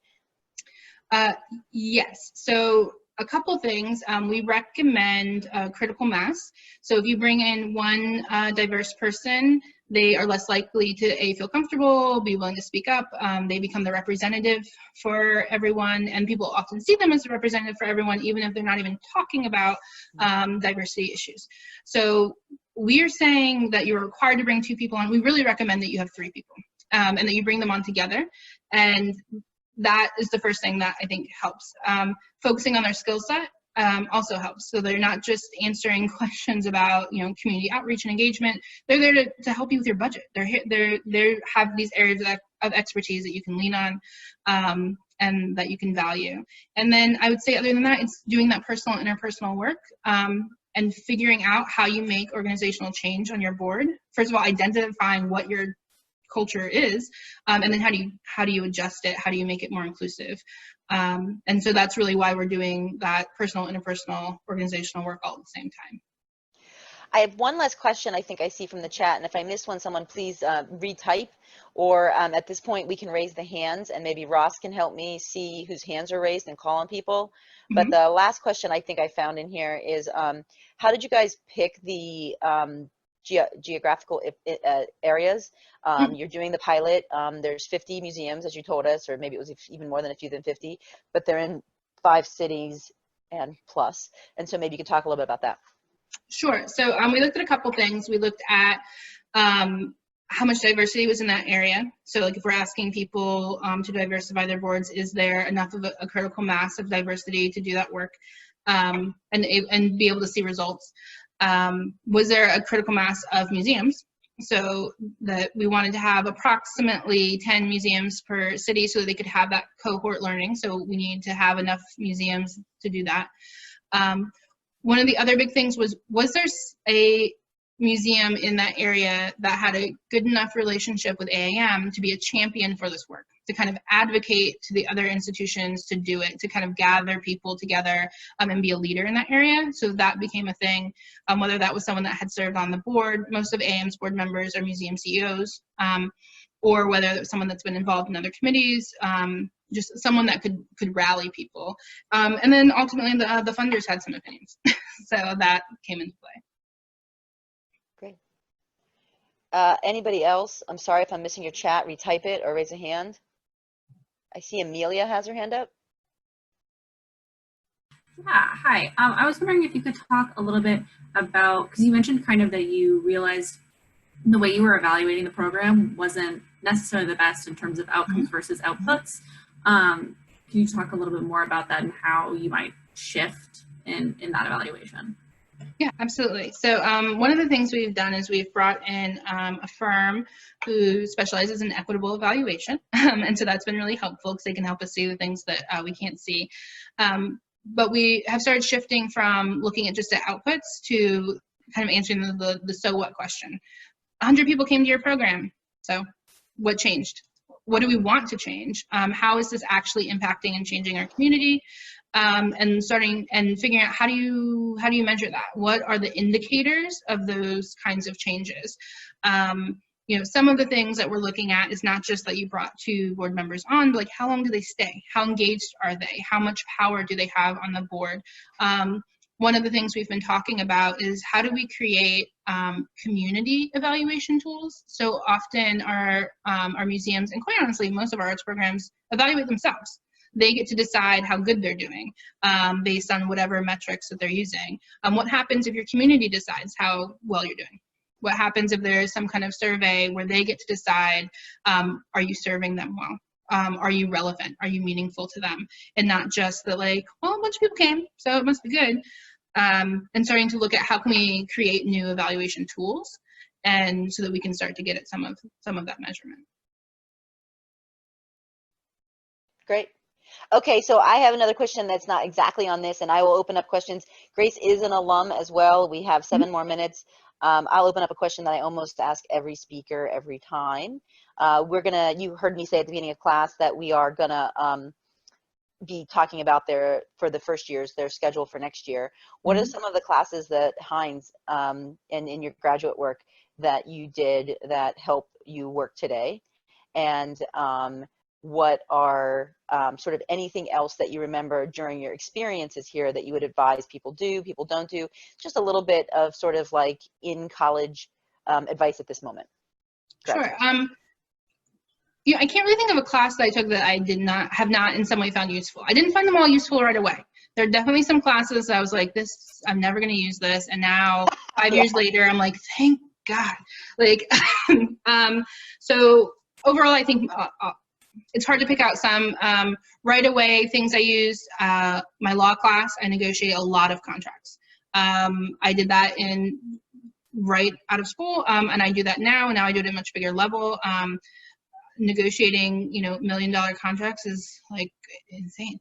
S1: Yes. So a couple things. We recommend critical mass. So if you bring in one diverse person, they are less likely to feel comfortable, be willing to speak up. They become the representative for everyone, and people often see them as a representative for everyone, even if they're not even talking about diversity issues. So we are saying that you're required to bring 2 people on. We really recommend that you have 3 people, and that you bring them on together. And that is the first thing that I think helps. Focusing on their skill set also helps. So they're not just answering questions about community outreach and engagement. They're there to help you with your budget. They have these areas of expertise that you can lean on, and that you can value. And then I would say, other than that, it's doing that personal, interpersonal work, and figuring out how you make organizational change on your board. First of all, identifying what your culture is, and then how do you adjust it? How do you make it more inclusive? And so that's really why we're doing that personal, interpersonal, organizational work all at the same time.
S2: I have one last question I think I see from the chat, and if I miss one, someone please retype, or at this point we can raise the hands, and maybe Ross can help me see whose hands are raised and call on people. But the last question I think I found in here is, how did you guys pick the geographical areas. You're doing the pilot. There's 50 museums, as you told us, or maybe it was even more than a few than 50, but they're in 5 cities and plus. And so maybe you could talk a little bit about that.
S1: Sure. So we looked at a couple things. We looked at how much diversity was in that area. So like if we're asking people to diversify their boards, is there enough of a critical mass of diversity to do that work and be able to see results? Was there a critical mass of museums? So that we wanted to have approximately 10 museums per city so that they could have that cohort learning. So we need to have enough museums to do that. One of the other big things was there a museum in that area that had a good enough relationship with AAM to be a champion for this work, to kind of advocate to the other institutions to do it, to kind of gather people together and be a leader in that area. So that became a thing, whether that was someone that had served on the board. Most of AAM's board members are museum CEOs, or whether it was someone that's been involved in other committees, just someone that could rally people. And then ultimately the funders had some opinions. So that came into play.
S2: Great. Anybody else? I'm sorry if I'm missing your chat. Retype it or raise a hand. I see Amelia has her hand up.
S3: Yeah, hi. I was wondering if you could talk a little bit about, because you mentioned kind of that you realized the way you were evaluating the program wasn't necessarily the best in terms of outcomes versus outputs. Can you talk a little bit more about that and how you might shift in that evaluation?
S1: Yeah, absolutely. So one of the things we've done is we've brought in a firm who specializes in equitable evaluation. And so that's been really helpful because they can help us see the things that we can't see. But we have started shifting from looking at just the outputs to kind of answering the so what question. 100 people came to your program. So what changed? What do we want to change? How is this actually impacting and changing our community? And starting and figuring out how do you measure that? What are the indicators of those kinds of changes? You know, some of the things that we're looking at is not just that you brought 2 board members on, but like how long do they stay? How engaged are they? How much power do they have on the board? One of the things we've been talking about is how do we create community evaluation tools? So often our museums, and quite honestly, most of our arts programs evaluate themselves. They get to decide how good they're doing based on whatever metrics that they're using. What happens if your community decides how well you're doing? What happens if there's some kind of survey where they get to decide, are you serving them well? Are you relevant? Are you meaningful to them? And not just that like, well, a bunch of people came, so it must be good. And starting to look at how can we create new evaluation tools, and so that we can start to get at some of that measurement.
S2: Great. Okay, so I have another question that's not exactly on this, and I will open up questions. Grace is an alum as well. We have 7 more minutes. I'll open up a question that I almost ask every speaker every time. You heard me say at the beginning of class that we are gonna be talking about for the first years, their schedule for next year. What are some of the classes that Heinz in your graduate work that you did that help you work today? And what are sort of anything else that you remember during your experiences here that you would advise people do, people don't do? Just a little bit of sort of like in college advice at this moment.
S1: Sure. Yeah, I can't really think of a class that I took that I have not in some way found useful. I didn't find them all useful right away. There are definitely some classes that I was like, this, I'm never going to use this. And now 5 years later, I'm like, thank God. Like, so overall, I think it's hard to pick out some. Right away, things I used, my law class, I negotiate a lot of contracts. I did that right out of school, and I do that now. Now I do it at a much bigger level. Negotiating, $1 million contracts is like insane.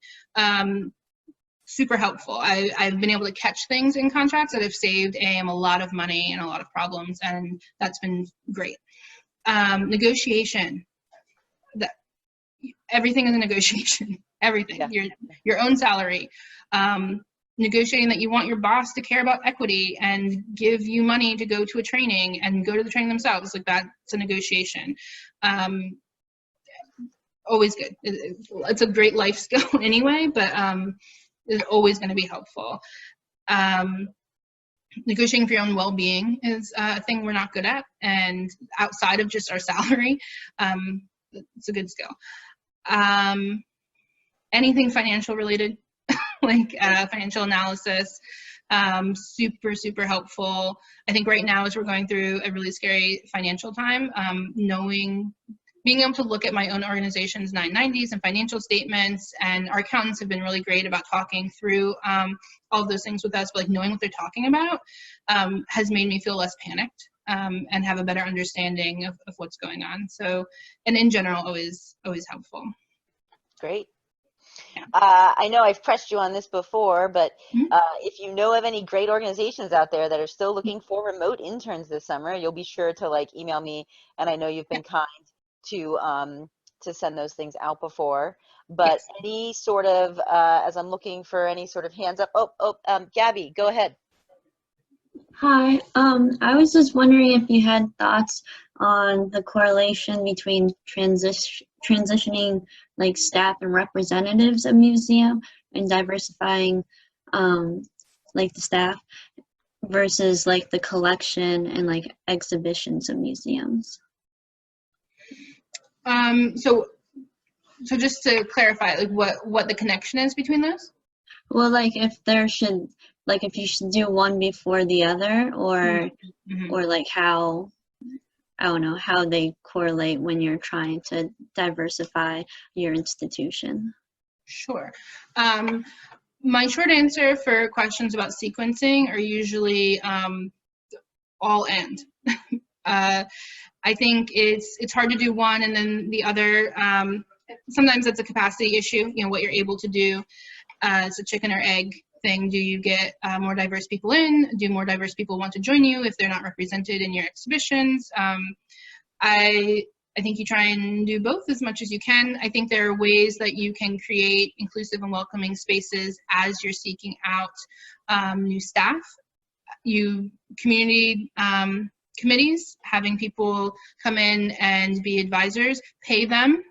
S1: Super helpful. I've been able to catch things in contracts that have saved AAM a lot of money and a lot of problems, and that's been great. Negotiation. Everything is a negotiation. Everything. Yeah. Your own salary. Negotiating that you want your boss to care about equity and give you money to go to a training and go to the training themselves. Like that's a negotiation. Always good. It's a great life skill anyway, but it's always going to be helpful. negotiating for your own well-being is a thing we're not good at, and outside of just our salary, it's a good skill. Anything financial related, like financial analysis, super helpful. I think right now, as we're going through a really scary financial time, being able to look at my own organization's 990s and financial statements, and our accountants have been really great about talking through all of those things with us, but like knowing what they're talking about has made me feel less panicked and have a better understanding of what's going on. So, and in general, always helpful.
S2: Great.
S1: Yeah.
S2: I know I've pressed you on this before, but if you know of any great organizations out there that are still looking for remote interns this summer, you'll be sure to like email me. And I know you've been kind to send those things out before. But
S1: yes.
S2: any sort of, as I'm looking for any sort of hands up. Gabby, go ahead.
S4: Hi, I was just wondering if you had thoughts on the correlation between transitioning like staff and representatives of museum and diversifying like the staff versus like the collection and like exhibitions of museums.
S1: So just to clarify, like what the connection is between those?
S4: Well, like if you should do one before the other, or or like how, I don't know, how they correlate when you're trying to diversify your institution.
S1: Sure. My short answer for questions about sequencing are usually all and. I think it's hard to do one and then the other. Sometimes it's a capacity issue, what you're able to do. It's a chicken or egg thing. Do you get more diverse people in? Do more diverse people want to join you if they're not represented in your exhibitions? I think you try and do both as much as you can. I think there are ways that you can create inclusive and welcoming spaces as you're seeking out new staff. Community committees, having people come in and be advisors, pay them.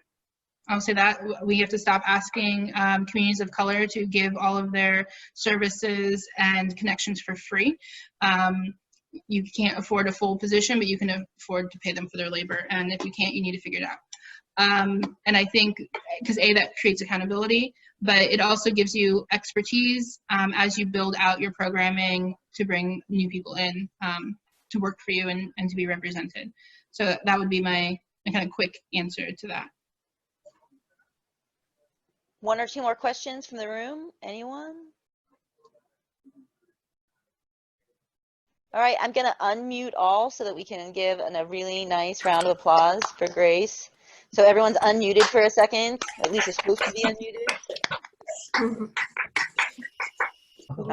S1: I'll say that we have to stop asking communities of color to give all of their services and connections for free. You can't afford a full position, but you can afford to pay them for their labor. And if you can't, you need to figure it out. And I think, because that creates accountability, but it also gives you expertise as you build out your programming to bring new people in to work for you and to be represented. So that would be my kind of quick answer to that.
S2: One or two more questions from the room. Anyone? All right, I'm going to unmute all so that we can give a really nice round of applause for Grace. So everyone's unmuted for a second. At least it's supposed to be unmuted. All